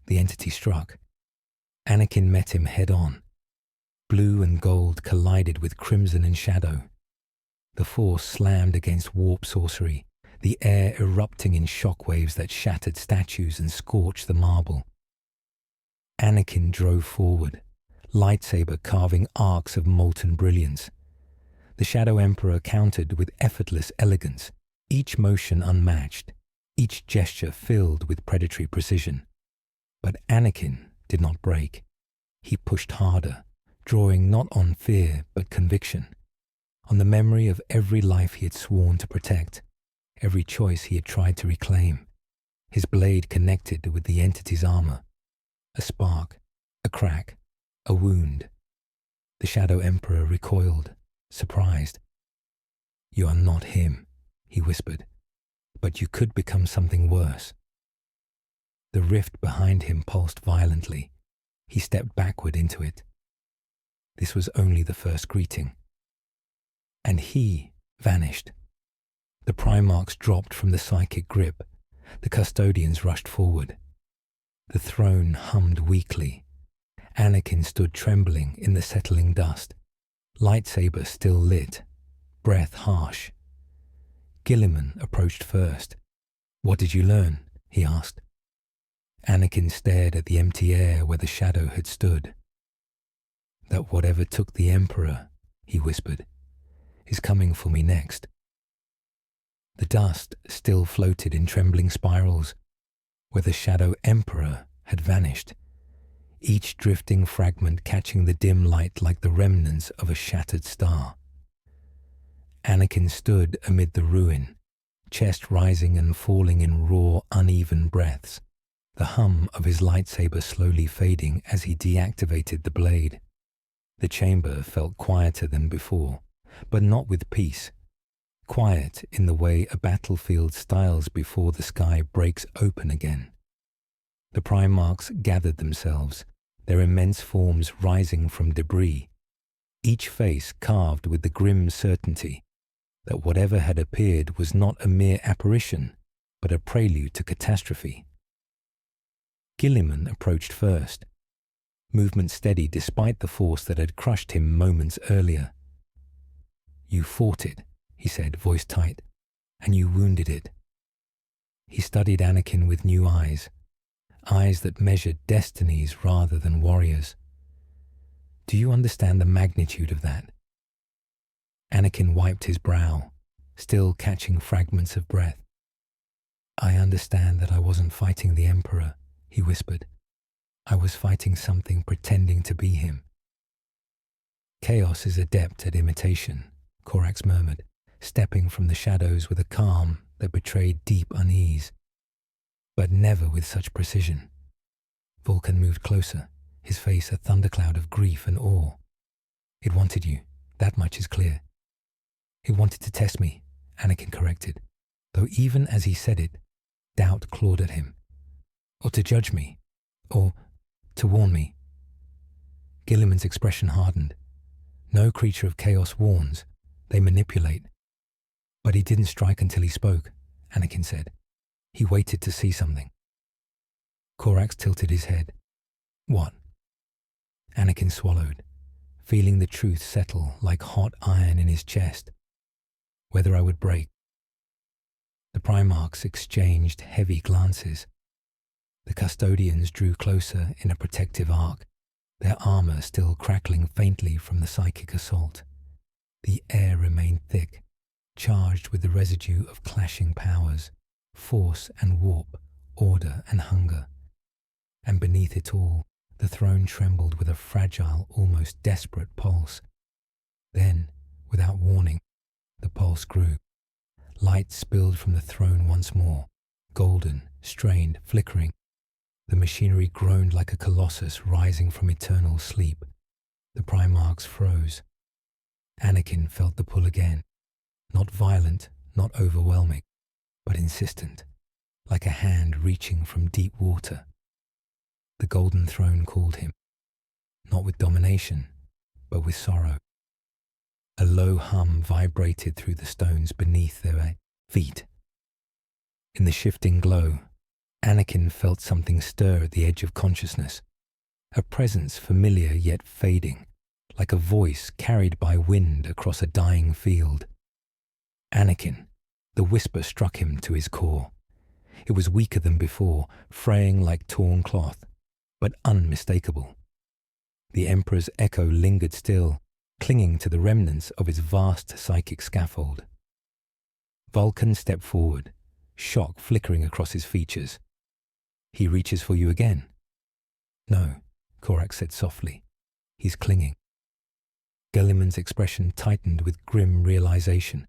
The entity struck. Anakin met him head-on. Blue and gold collided with crimson and shadow. The force slammed against warp sorcery, the air erupting in shockwaves that shattered statues and scorched the marble. Anakin drove forward, lightsaber carving arcs of molten brilliance. The Shadow Emperor countered with effortless elegance, each motion unmatched, each gesture filled with predatory precision. But Anakin did not break. He pushed harder, drawing not on fear but conviction, on the memory of every life he had sworn to protect, every choice he had tried to reclaim. His blade connected with the entity's armor. A spark, a crack, a wound. The Shadow Emperor recoiled, surprised. You are not him, he whispered, but you could become something worse. The rift behind him pulsed violently. He stepped backward into it. This was only the first greeting. And he vanished. The Primarchs dropped from the psychic grip. The custodians rushed forward. The throne hummed weakly. Anakin stood trembling in the settling dust, lightsaber still lit, breath harsh. Gilliman approached first. What did you learn? He asked. Anakin stared at the empty air where the shadow had stood. That whatever took the Emperor, he whispered, is coming for me next. The dust still floated in trembling spirals, where the Shadow Emperor had vanished, each drifting fragment catching the dim light like the remnants of a shattered star. Anakin stood amid the ruin, chest rising and falling in raw, uneven breaths, the hum of his lightsaber slowly fading as he deactivated the blade. The chamber felt quieter than before, but not with peace. Quiet in the way a battlefield styles before the sky breaks open again. The Primarchs gathered themselves, their immense forms rising from debris, each face carved with the grim certainty that whatever had appeared was not a mere apparition, but a prelude to catastrophe. Gilliman approached first, movement steady despite the force that had crushed him moments earlier. You fought it, he said, voice tight, and you wounded it. He studied Anakin with new eyes that measured destinies rather than warriors. Do you understand the magnitude of that? Anakin wiped his brow, still catching fragments of breath. I understand that I wasn't fighting the Emperor, he whispered. I was fighting something pretending to be him. Chaos is adept at imitation, Corax murmured, stepping from the shadows with a calm that betrayed deep unease. But never with such precision. Vulcan moved closer, his face a thundercloud of grief and awe. It wanted you, that much is clear. It wanted to test me, Anakin corrected, though even as he said it, doubt clawed at him. Or to judge me, or to warn me. Gilliman's expression hardened. No creature of chaos warns, they manipulate. But he didn't strike until he spoke, Anakin said. He waited to see something. Corax tilted his head. What? Anakin swallowed, feeling the truth settle like hot iron in his chest. Whether I would break. The Primarchs exchanged heavy glances. The custodians drew closer in a protective arc, their armor still crackling faintly from the psychic assault. The air remained thick, charged with the residue of clashing powers, force and warp, order and hunger. And beneath it all, the throne trembled with a fragile, almost desperate pulse. Then, without warning, the pulse grew. Light spilled from the throne once more, golden, strained, flickering. The machinery groaned like a colossus rising from eternal sleep. The Primarchs froze. Anakin felt the pull again, not violent, not overwhelming, but insistent, like a hand reaching from deep water. The golden throne called him, not with domination, but with sorrow. A low hum vibrated through the stones beneath their feet. In the shifting glow, Anakin felt something stir at the edge of consciousness, a presence familiar yet fading, like a voice carried by wind across a dying field. Anakin, the whisper struck him to his core. It was weaker than before, fraying like torn cloth, but unmistakable. The Emperor's echo lingered still, clinging to the remnants of its vast psychic scaffold. Vulcan stepped forward, shock flickering across his features. He reaches for you again. No, Korak said softly. He's clinging. Guilliman's expression tightened with grim realization.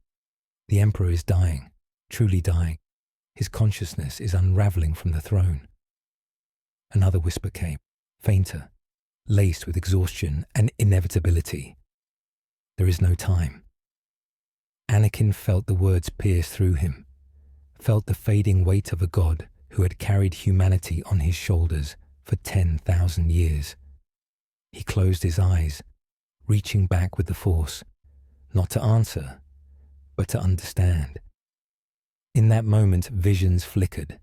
The Emperor is dying, truly dying. His consciousness is unraveling from the throne. Another whisper came, fainter, laced with exhaustion and inevitability. There is no time. Anakin felt the words pierce through him, felt the fading weight of a god who had carried humanity on his shoulders for 10,000 years. He closed his eyes, reaching back with the Force, not to answer, but to understand. In that moment, visions flickered,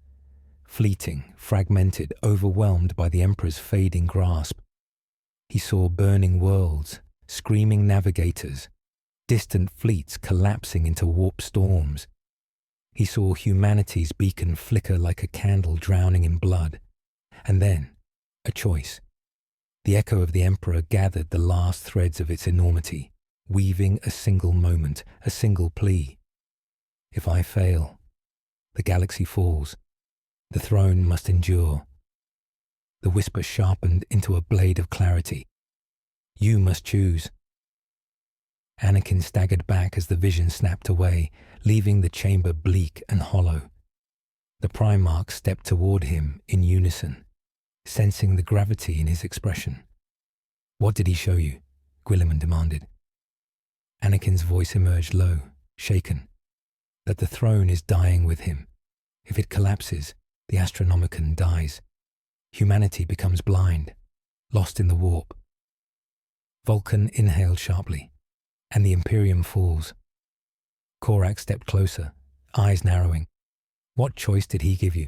fleeting, fragmented, overwhelmed by the Emperor's fading grasp. He saw burning worlds, screaming navigators, distant fleets collapsing into warp storms. He saw humanity's beacon flicker like a candle drowning in blood. And then, a choice. The echo of the Emperor gathered the last threads of its enormity, weaving a single moment, a single plea. If I fail, the galaxy falls. The throne must endure. The whisper sharpened into a blade of clarity. You must choose. Anakin staggered back as the vision snapped away, leaving the chamber bleak and hollow. The Primarch stepped toward him in unison, sensing the gravity in his expression. What did he show you? Guilliman demanded. Anakin's voice emerged low, shaken. That the throne is dying with him. If it collapses, the Astronomicon dies. Humanity becomes blind, lost in the warp. Vulcan inhaled sharply, and the Imperium falls. Korak stepped closer, eyes narrowing. What choice did he give you?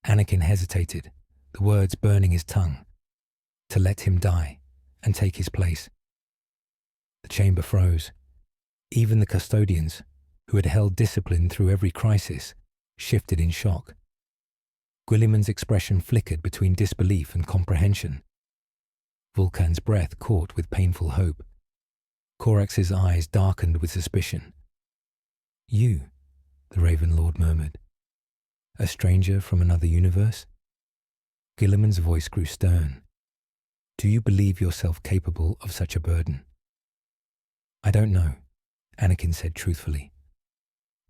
Anakin hesitated, the words burning his tongue. To let him die and take his place. The chamber froze. Even the custodians, who had held discipline through every crisis, shifted in shock. Guilliman's expression flickered between disbelief and comprehension. Vulcan's breath caught with painful hope. Korax's eyes darkened with suspicion. You, the Raven Lord murmured. A stranger from another universe? Guilliman's voice grew stern. Do you believe yourself capable of such a burden? I don't know, Anakin said truthfully.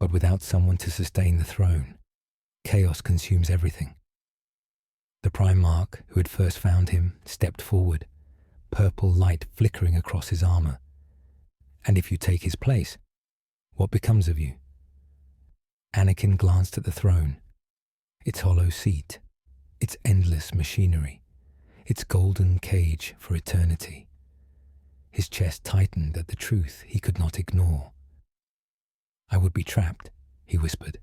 But without someone to sustain the throne, chaos consumes everything. The Primarch, who had first found him, stepped forward, purple light flickering across his armor. And if you take his place, what becomes of you? Anakin glanced at the throne, its hollow seat, its endless machinery, its golden cage for eternity. His chest tightened at the truth he could not ignore. I would be trapped, he whispered.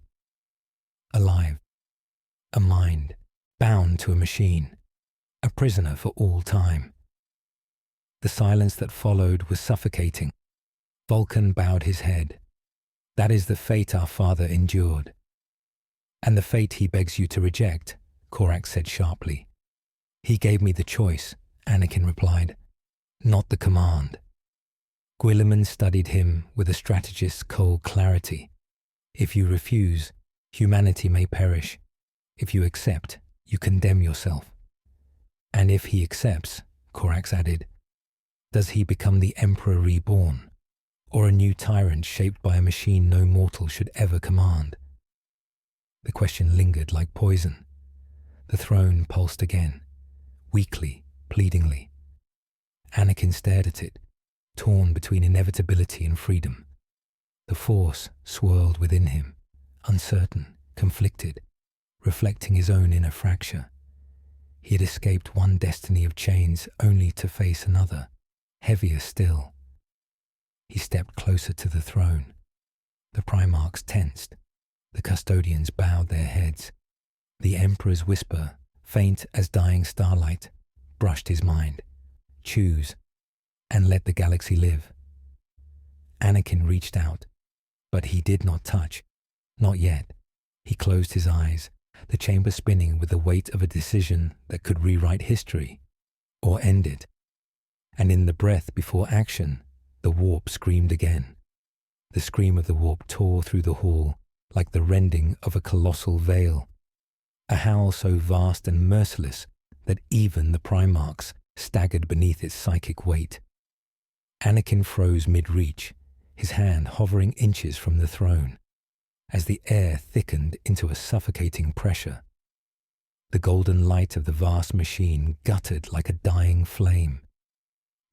Alive. A mind, bound to a machine. A prisoner for all time. The silence that followed was suffocating. Vulcan bowed his head. That is the fate our father endured. And the fate he begs you to reject, Korak said sharply. He gave me the choice, Anakin replied, not the command. Guilliman studied him with a strategist's cold clarity. If you refuse, humanity may perish. If you accept, you condemn yourself. And if he accepts, Korax added, does he become the Emperor reborn, or a new tyrant shaped by a machine no mortal should ever command? The question lingered like poison. The throne pulsed again, weakly, pleadingly. Anakin stared at it, torn between inevitability and freedom. The Force swirled within him, uncertain, conflicted, reflecting his own inner fracture. He had escaped one destiny of chains only to face another, heavier still. He stepped closer to the throne. The Primarchs tensed. The custodians bowed their heads. The Emperor's whisper, faint as dying starlight, brushed his mind. Choose, and let the galaxy live. Anakin reached out, but he did not touch. Not yet. He closed his eyes, the chamber spinning with the weight of a decision that could rewrite history, or end it. And in the breath before action, the warp screamed again. The scream of the warp tore through the hall like the rending of a colossal veil, a howl so vast and merciless that even the Primarchs staggered beneath its psychic weight. Anakin froze mid-reach, his hand hovering inches from the throne, as the air thickened into a suffocating pressure. The golden light of the vast machine guttered like a dying flame.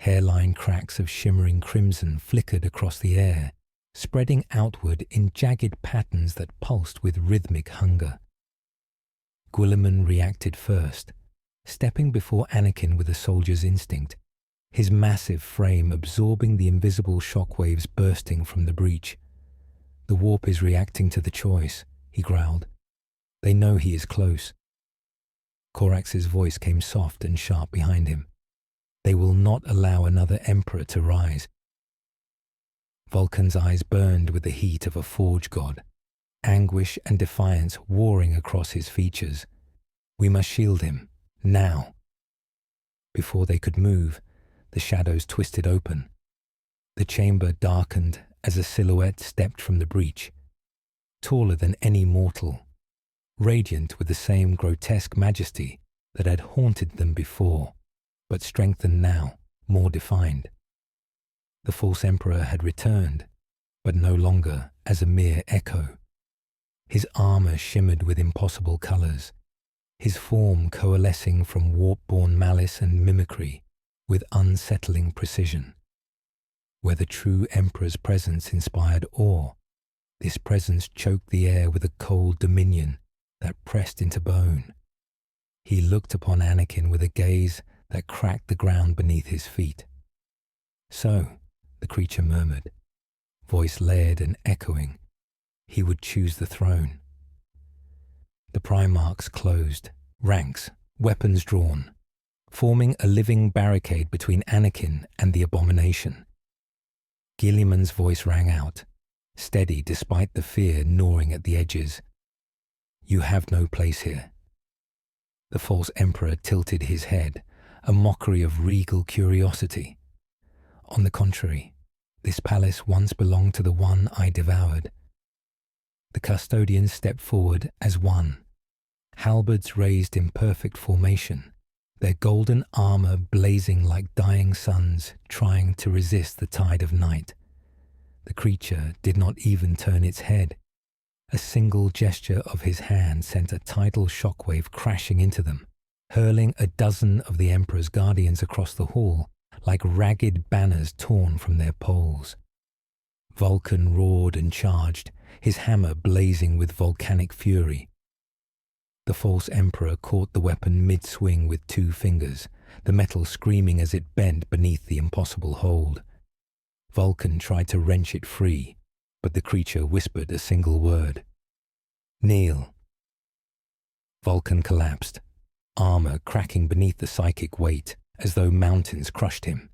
Hairline cracks of shimmering crimson flickered across the air, spreading outward in jagged patterns that pulsed with rhythmic hunger. Guilliman reacted first, stepping before Anakin with a soldier's instinct, his massive frame absorbing the invisible shockwaves bursting from the breach. The warp is reacting to the choice, he growled. They know he is close. Korax's voice came soft and sharp behind him. They will not allow another emperor to rise. Vulcan's eyes burned with the heat of a forge god, anguish and defiance warring across his features. We must shield him, now. Before they could move, the shadows twisted open. The chamber darkened as a silhouette stepped from the breach, taller than any mortal, radiant with the same grotesque majesty that had haunted them before, but strengthened now, more defined. The false emperor had returned, but no longer as a mere echo. His armor shimmered with impossible colors, his form coalescing from warp-born malice and mimicry with unsettling precision. Where the true emperor's presence inspired awe, this presence choked the air with a cold dominion that pressed into bone. He looked upon Anakin with a gaze that cracked the ground beneath his feet. So, the creature murmured, voice layered and echoing, he would choose the throne. The Primarchs closed, ranks, weapons drawn, forming a living barricade between Anakin and the abomination. Guilliman's voice rang out, steady despite the fear gnawing at the edges. You have no place here. The false emperor tilted his head, a mockery of regal curiosity. On the contrary, this palace once belonged to the one I devoured. The custodians stepped forward as one, halberds raised in perfect formation, their golden armor blazing like dying suns trying to resist the tide of night. The creature did not even turn its head. A single gesture of his hand sent a tidal shockwave crashing into them, hurling a dozen of the Emperor's guardians across the hall like ragged banners torn from their poles. Vulcan roared and charged, his hammer blazing with volcanic fury. The false emperor caught the weapon mid-swing with 2 fingers, the metal screaming as it bent beneath the impossible hold. Vulcan tried to wrench it free, but the creature whispered a single word. Kneel. Vulcan collapsed, armor cracking beneath the psychic weight, as though mountains crushed him.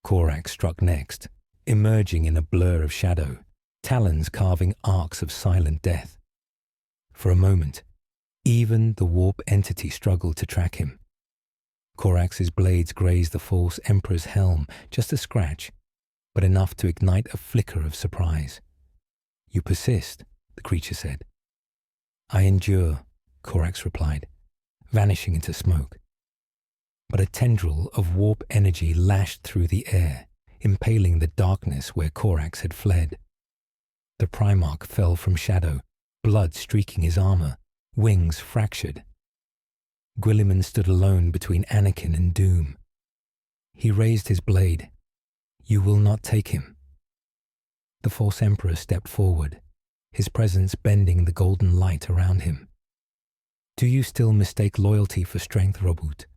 Korak struck next, emerging in a blur of shadow, talons carving arcs of silent death. For a moment, even the warp entity struggled to track him. Corax's blades grazed the false Emperor's helm, just a scratch, but enough to ignite a flicker of surprise. "You persist," the creature said. "I endure," Corax replied, vanishing into smoke. But a tendril of warp energy lashed through the air, impaling the darkness where Corax had fled. The Primarch fell from shadow, blood streaking his armor, wings fractured. Guilliman stood alone between Anakin and doom. He raised his blade. "You will not take him." The false Emperor stepped forward, his presence bending the golden light around him. "Do you still mistake loyalty for strength, Robut?"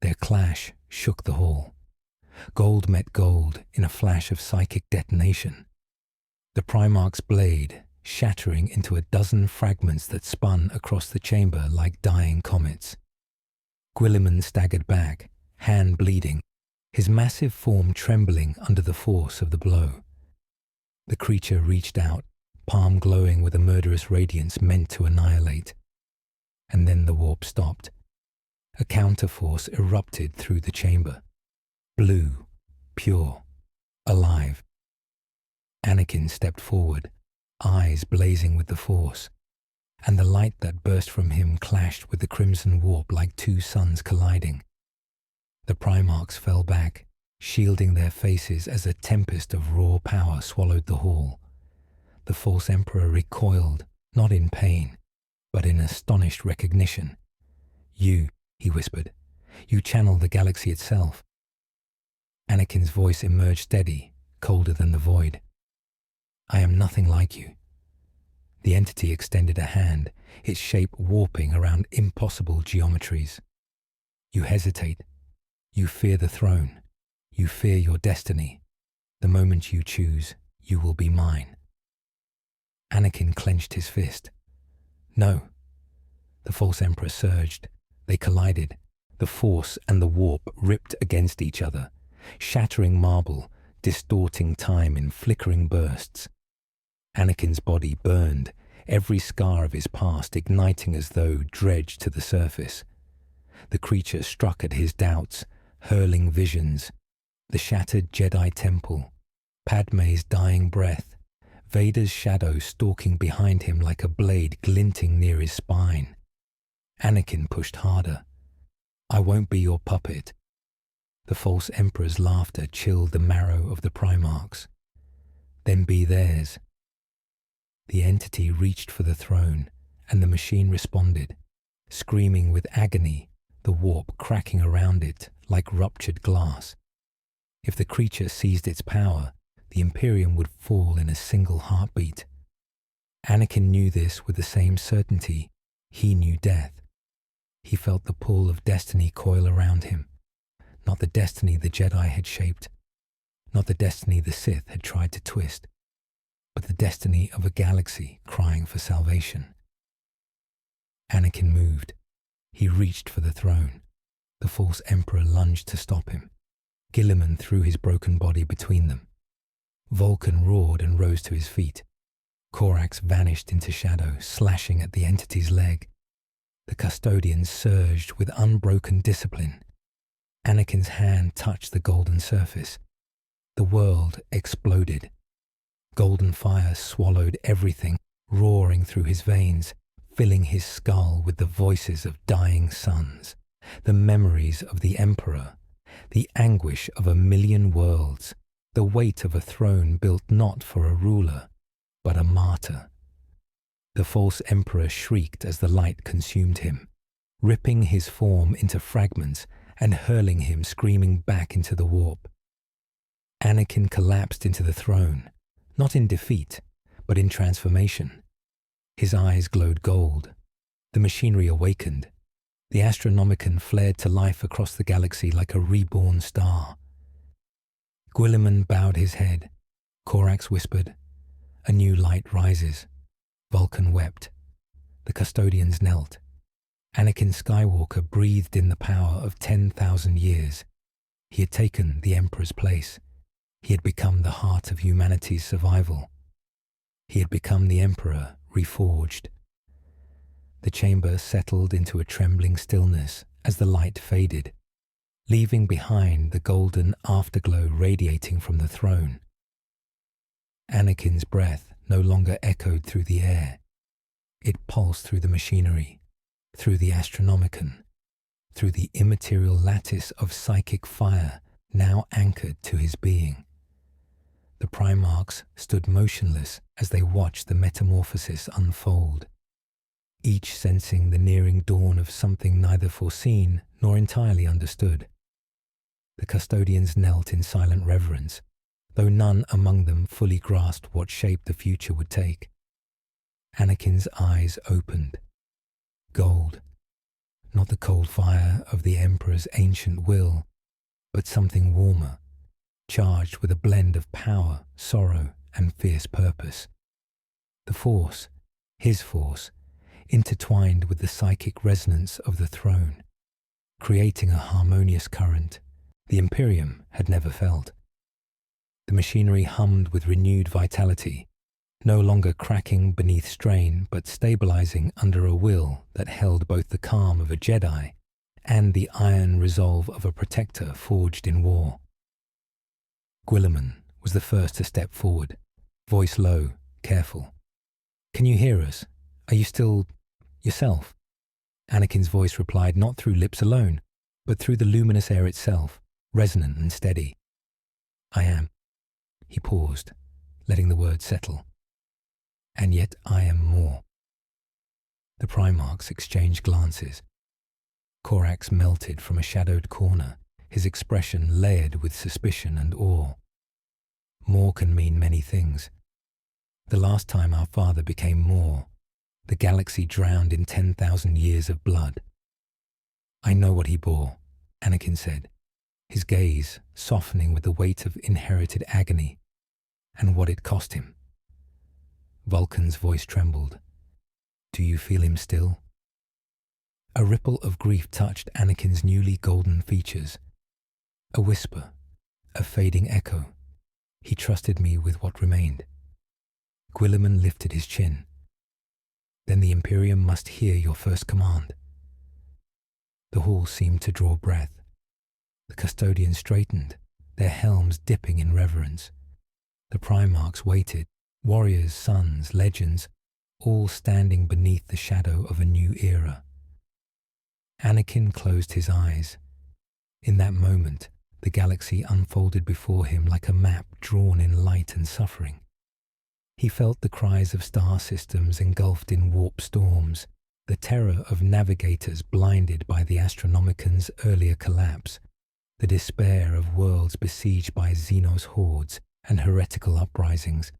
Their clash shook the hall. Gold met gold in a flash of psychic detonation. The Primarch's blade shattering into a dozen fragments that spun across the chamber like dying comets. Guilliman staggered back, hand bleeding, his massive form trembling under the force of the blow. The creature reached out, palm glowing with a murderous radiance meant to annihilate. And then the warp stopped. A counterforce erupted through the chamber. Blue, pure, alive. Anakin stepped forward, eyes blazing with the force, and the light that burst from him clashed with the crimson warp like two suns colliding. The Primarchs fell back, shielding their faces as a tempest of raw power swallowed the hall. The false Emperor recoiled, not in pain, but in astonished recognition. "You," he whispered, "you channel the galaxy itself." Anakin's voice emerged steady, colder than the void. "I am nothing like you." The entity extended a hand, its shape warping around impossible geometries. "You hesitate. You fear the throne. You fear your destiny. The moment you choose, you will be mine." Anakin clenched his fist. "No." The false Emperor surged. They collided. The force and the warp ripped against each other, shattering marble, distorting time in flickering bursts. Anakin's body burned, every scar of his past igniting as though dredged to the surface. The creature struck at his doubts, hurling visions. The shattered Jedi temple, Padme's dying breath, Vader's shadow stalking behind him like a blade glinting near his spine. Anakin pushed harder. "I won't be your puppet." The false Emperor's laughter chilled the marrow of the Primarchs. "Then be theirs." The entity reached for the throne, and the machine responded, screaming with agony, the warp cracking around it like ruptured glass. If the creature seized its power, the Imperium would fall in a single heartbeat. Anakin knew this with the same certainty he knew death. He felt the pull of destiny coil around him, not the destiny the Jedi had shaped, not the destiny the Sith had tried to twist, but the destiny of a galaxy crying for salvation. Anakin moved. He reached for the throne. The false Emperor lunged to stop him. Guilliman threw his broken body between them. Vulcan roared and rose to his feet. Corax vanished into shadow, slashing at the entity's leg. The custodian surged with unbroken discipline. Anakin's hand touched the golden surface. The world exploded. Golden fire swallowed everything, roaring through his veins, filling his skull with the voices of dying suns, the memories of the Emperor, the anguish of a million worlds, the weight of a throne built not for a ruler, but a martyr. The false Emperor shrieked as the light consumed him, ripping his form into fragments and hurling him screaming back into the warp. Anakin collapsed into the throne, not in defeat, but in transformation. His eyes glowed gold. The machinery awakened. The Astronomicon flared to life across the galaxy like a reborn star. Guilliman bowed his head. Corax whispered, "A new light rises." Vulcan wept. The custodians knelt. Anakin Skywalker breathed in the power of 10,000 years. He had taken the Emperor's place. He had become the heart of humanity's survival. He had become the Emperor reforged. The chamber settled into a trembling stillness as the light faded, leaving behind the golden afterglow radiating from the throne. Anakin's breath no longer echoed through the air. It pulsed through the machinery, through the Astronomicon, through the immaterial lattice of psychic fire now anchored to his being. The Primarchs stood motionless as they watched the metamorphosis unfold, each sensing the nearing dawn of something neither foreseen nor entirely understood. The custodians knelt in silent reverence, though none among them fully grasped what shape the future would take. Anakin's eyes opened. Gold, not the cold fire of the Emperor's ancient will, but something warmer, charged with a blend of power, sorrow, and fierce purpose. The Force, his Force, intertwined with the psychic resonance of the throne, creating a harmonious current the Imperium had never felt. The machinery hummed with renewed vitality, no longer cracking beneath strain but stabilizing under a will that held both the calm of a Jedi and the iron resolve of a protector forged in war. Guilliman was the first to step forward, voice low, careful. "Can you hear us? Are you still yourself?" Anakin's voice replied not through lips alone, but through the luminous air itself, resonant and steady. "I am." He paused, letting the words settle. "And yet I am more." The Primarchs exchanged glances. Korax melted from a shadowed corner, his expression layered with suspicion and awe. More can mean many things. The last time our father became more, the galaxy drowned in 10,000 years of blood. "I know what he bore," Anakin said, his gaze softening with the weight of inherited agony, "and what it cost him." Vulcan's voice trembled. "Do you feel him still?" A ripple of grief touched Anakin's newly golden features. A whisper, a fading echo. "He trusted me with what remained." Guilliman lifted his chin. "Then the Imperium must hear your first command." The hall seemed to draw breath. The custodians straightened, their helms dipping in reverence. The Primarchs waited, warriors, sons, legends, all standing beneath the shadow of a new era. Anakin closed his eyes. In that moment, the galaxy unfolded before him like a map drawn in light and suffering. He felt the cries of star systems engulfed in warp storms, the terror of navigators blinded by the Astronomicon's earlier collapse, the despair of worlds besieged by Xenos hordes and heretical uprisings.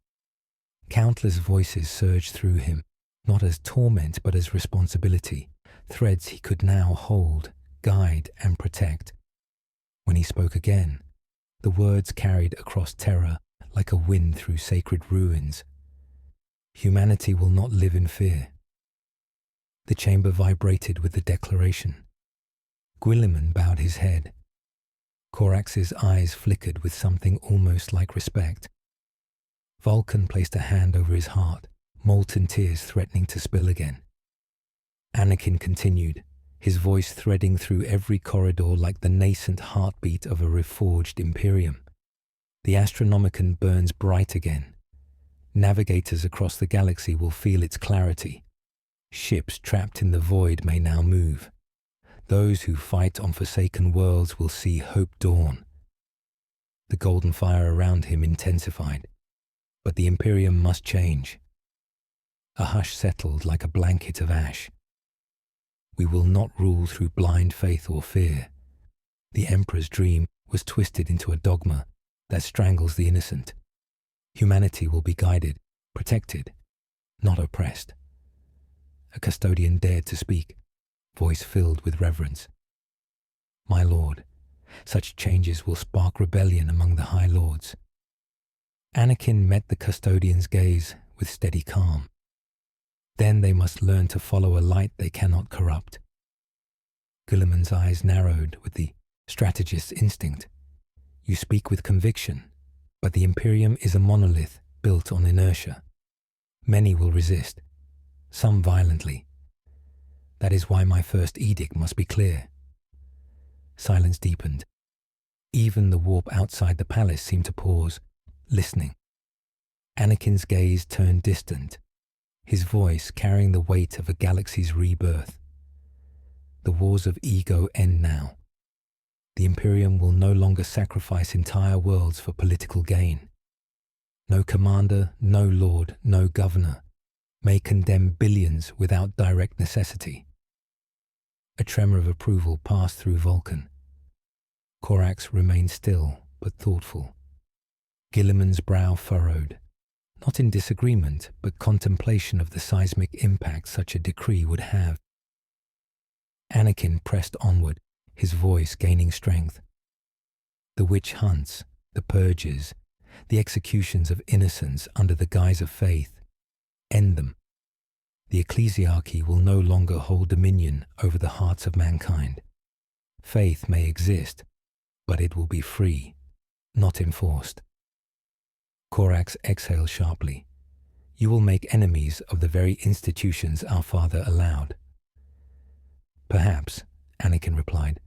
Countless voices surged through him, not as torment but as responsibility, threads he could now hold, guide, and protect. When he spoke again, the words carried across terror like a wind through sacred ruins. "Humanity will not live in fear." The chamber vibrated with the declaration. Guilliman bowed his head. Korax's eyes flickered with something almost like respect. Vulcan placed a hand over his heart, molten tears threatening to spill again. Anakin continued, his voice threading through every corridor like the nascent heartbeat of a reforged Imperium. "The Astronomicon burns bright again. Navigators across the galaxy will feel its clarity. Ships trapped in the void may now move. Those who fight on forsaken worlds will see hope dawn." The golden fire around him intensified. But the Imperium must change. A hush settled like a blanket of ash. "We will not rule through blind faith or fear." The Emperor's dream was twisted into a dogma that strangles the innocent. Humanity will be guided, protected, not oppressed. A custodian dared to speak, voice filled with reverence. "My lord, such changes will spark rebellion among the High Lords." Anakin met the custodian's gaze with steady calm. Then they must learn to follow a light they cannot corrupt. Guilliman's eyes narrowed with the strategist's instinct. "You speak with conviction, But the Imperium is a monolith built on inertia. Many will resist, some violently. That is why my first edict must be clear. Silence deepened. Even the warp outside the palace seemed to pause, listening. Anakin's gaze turned distant, his voice carrying the weight of a galaxy's rebirth. The wars of ego end now. The Imperium will no longer sacrifice entire worlds for political gain. No commander, no lord, no governor may condemn billions without direct necessity. A tremor of approval passed through Vulcan. Korax remained still but thoughtful. Guilliman's brow furrowed, not in disagreement but contemplation of the seismic impact such a decree would have. Anakin pressed onward, his voice gaining strength. The witch hunts, the purges, the executions of innocents under the guise of faith, end them. The ecclesiarchy will no longer hold dominion over the hearts of mankind. Faith may exist, but it will be free, not enforced. Korax exhaled sharply. You will make enemies of the very institutions our father allowed. Perhaps, Anakin replied,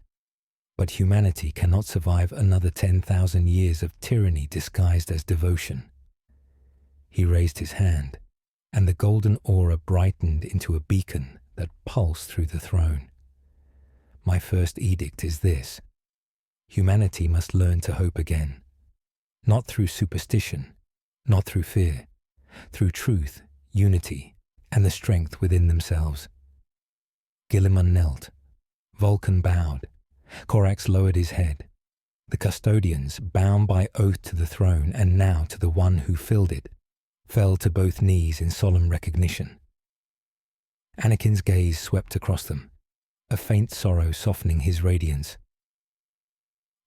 but humanity cannot survive another 10,000 years of tyranny disguised as devotion. He raised his hand, and the golden aura brightened into a beacon that pulsed through the throne. My first edict is this. Humanity must learn to hope again, not through superstition, not through fear, through truth, unity, and the strength within themselves. Guilliman knelt. Vulcan bowed. Korax lowered his head. The custodians, bound by oath to the throne and now to the one who filled it, fell to both knees in solemn recognition. Anakin's gaze swept across them, a faint sorrow softening his radiance.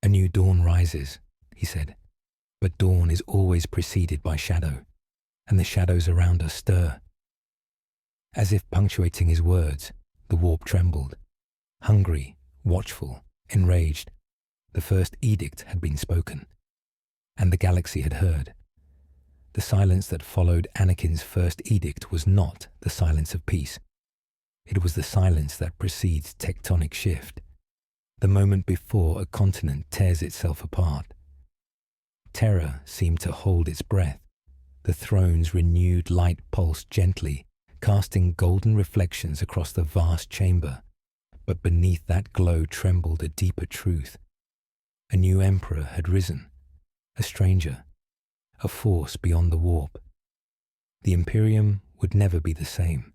A new dawn rises, he said, but dawn is always preceded by shadow, and the shadows around us stir. As if punctuating his words, the warp trembled. Hungry, watchful, enraged, the first edict had been spoken, and the galaxy had heard. The silence that followed Anakin's first edict was not the silence of peace. It was the silence that precedes tectonic shift, the moment before a continent tears itself apart. Terror seemed to hold its breath. The throne's renewed light pulsed gently, casting golden reflections across the vast chamber. But beneath that glow trembled a deeper truth. A new emperor had risen, a stranger, a force beyond the warp. The Imperium would never be the same.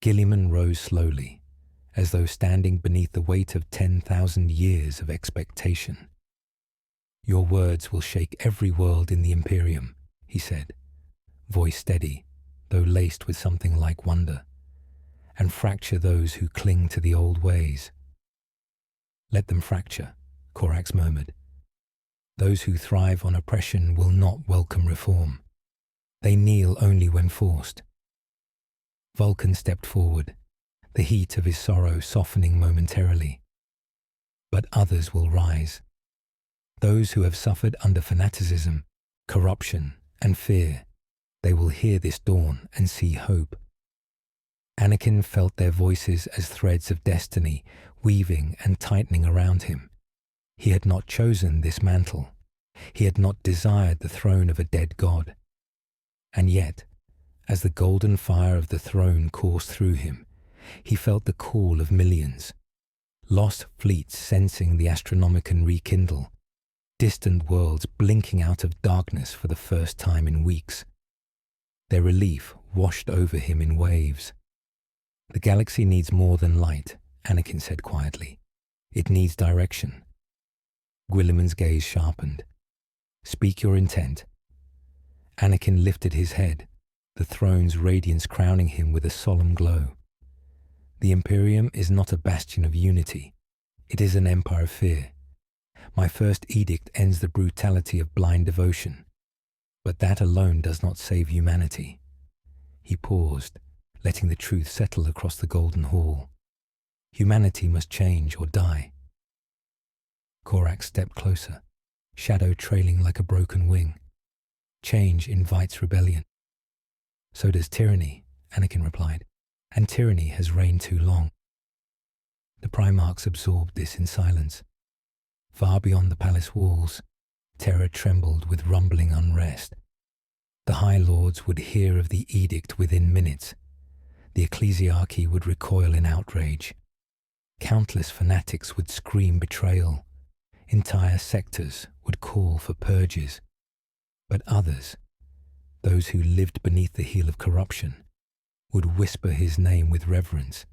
Guilliman rose slowly, as though standing beneath the weight of 10,000 years of expectation. Your words will shake every world in the Imperium, he said, voice steady, though laced with something like wonder, and fracture those who cling to the old ways. Let them fracture, Korax murmured. Those who thrive on oppression will not welcome reform. They kneel only when forced. Vulcan stepped forward, the heat of his sorrow softening momentarily. But others will rise. Those who have suffered under fanaticism, corruption, and fear, they will hear this dawn and see hope. Anakin felt their voices as threads of destiny, weaving and tightening around him. He had not chosen this mantle. He had not desired the throne of a dead god. And yet, as the golden fire of the throne coursed through him, he felt the call of millions. Lost fleets sensing the Astronomicon rekindle, distant worlds blinking out of darkness for the first time in weeks. Their relief washed over him in waves. The galaxy needs more than light, Anakin said quietly. It needs direction. Guilliman's gaze sharpened. Speak your intent. Anakin lifted his head, the throne's radiance crowning him with a solemn glow. The Imperium is not a bastion of unity. It is an empire of fear. My first edict ends the brutality of blind devotion. But that alone does not save humanity. He paused, letting the truth settle across the golden hall. Humanity must change or die. Korax stepped closer, shadow trailing like a broken wing. Change invites rebellion. So does tyranny, Anakin replied, and tyranny has reigned too long. The Primarchs absorbed this in silence. Far beyond the palace walls, terror trembled with rumbling unrest. The High Lords would hear of the edict within minutes. The ecclesiarchy would recoil in outrage. Countless fanatics would scream betrayal. Entire sectors would call for purges. But others, those who lived beneath the heel of corruption, would whisper his name with reverence.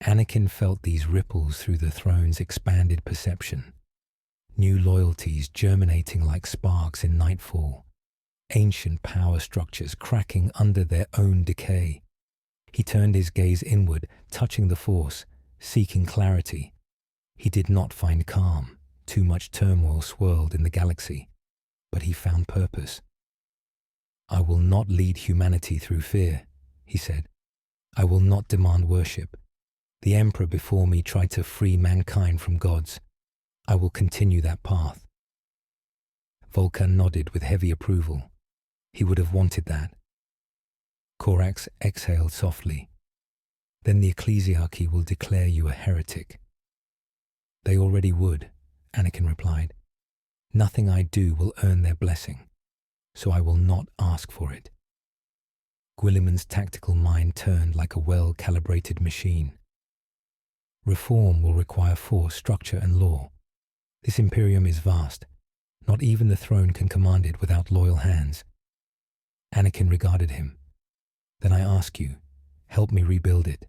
Anakin felt these ripples through the throne's expanded perception. New loyalties germinating like sparks in nightfall. Ancient power structures cracking under their own decay. He turned his gaze inward, touching the Force, seeking clarity. He did not find calm. Too much turmoil swirled in the galaxy. But he found purpose. "I will not lead humanity through fear," he said. "I will not demand worship. The Emperor before me tried to free mankind from gods. I will continue that path." Vulcan nodded with heavy approval. He would have wanted that. Corax exhaled softly. "Then the ecclesiarchy will declare you a heretic." "They already would," Anakin replied. "Nothing I do will earn their blessing, so I will not ask for it." Guilliman's tactical mind turned like a well-calibrated machine. Reform will require force, structure, and law. This Imperium is vast. Not even the throne can command it without loyal hands. Anakin regarded him. "Then I ask you, help me rebuild it."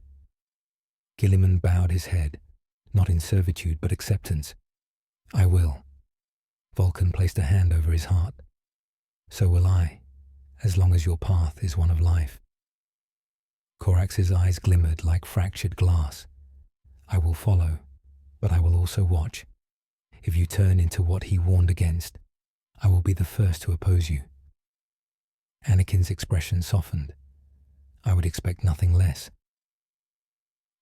Guilliman bowed his head, not in servitude but acceptance. "I will." Vulcan placed a hand over his heart. "So will I, as long as your path is one of life." Corax's eyes glimmered like fractured glass. "I will follow, but I will also watch. If you turn into what he warned against, I will be the first to oppose you." Anakin's expression softened. "I would expect nothing less."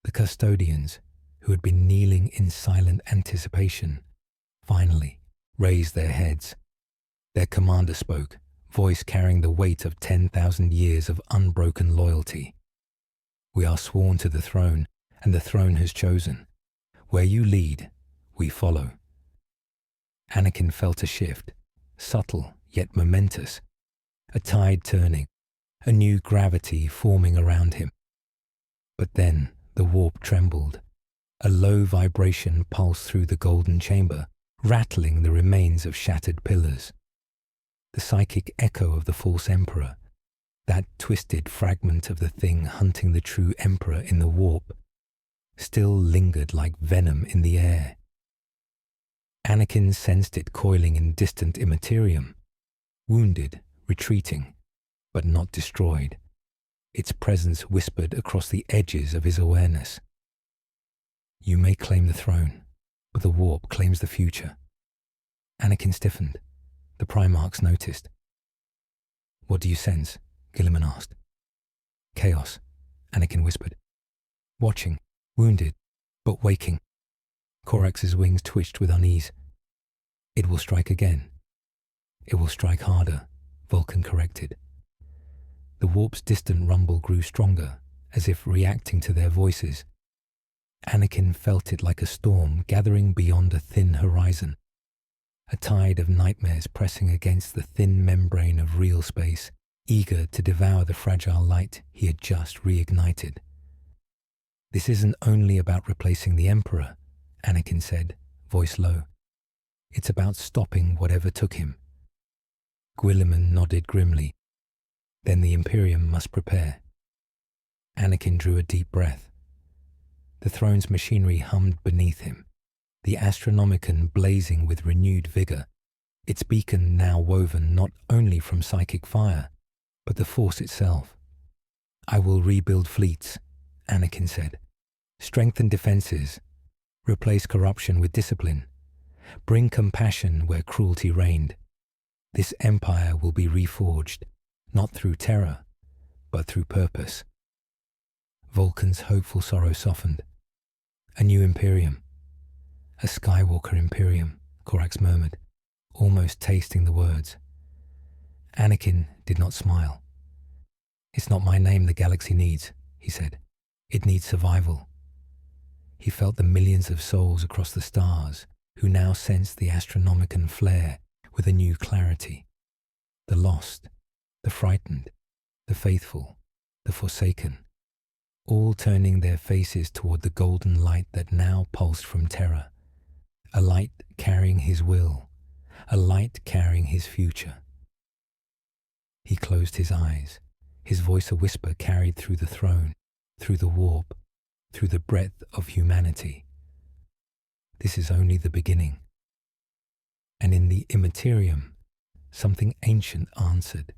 The custodians, who had been kneeling in silent anticipation, finally raised their heads. Their commander spoke, voice carrying the weight of 10,000 years of unbroken loyalty. "We are sworn to the throne, and the throne has chosen. Where you lead, we follow." Anakin felt a shift, subtle yet momentous. A tide turning, a new gravity forming around him. But then the warp trembled. A low vibration pulsed through the golden chamber, rattling the remains of shattered pillars. The psychic echo of the false emperor, that twisted fragment of the thing hunting the true emperor in the warp, still lingered like venom in the air. Anakin sensed it coiling in distant immaterium, wounded, retreating, but not destroyed. Its presence whispered across the edges of his awareness. "You may claim the throne, but the warp claims the future." Anakin stiffened. The Primarchs noticed. "What do you sense?" Guilliman asked. "Chaos," Anakin whispered. "Watching, wounded, but waking." Corax's wings twitched with unease. "It will strike again." "It will strike harder," Vulcan corrected. The warp's distant rumble grew stronger, as if reacting to their voices. Anakin felt it like a storm gathering beyond a thin horizon, a tide of nightmares pressing against the thin membrane of real space, eager to devour the fragile light he had just reignited. "This isn't only about replacing the Emperor," Anakin said, voice low. "It's about stopping whatever took him." Guilliman nodded grimly. "Then the Imperium must prepare." Anakin drew a deep breath. The throne's machinery hummed beneath him, the Astronomicon blazing with renewed vigor, its beacon now woven not only from psychic fire, but the Force itself. "I will rebuild fleets," Anakin said. "Strengthen defenses, replace corruption with discipline, bring compassion where cruelty reigned. This empire will be reforged, not through terror, but through purpose." Vulcan's hopeful sorrow softened. "A new Imperium." "A Skywalker Imperium," Corax murmured. almost tasting the words. Anakin did not smile. "It's not my name the galaxy needs," he said. "It needs survival." He felt the millions of souls across the stars who now sensed the astronomican flare with a new clarity. The lost, the frightened, the faithful, the forsaken, all turning their faces toward the golden light that now pulsed from Terra, a light carrying his will, a light carrying his future. He closed his eyes, his voice a whisper carried through the throne, through the warp, through the breadth of humanity. This is only the beginning. And in the Imperium, something ancient answered,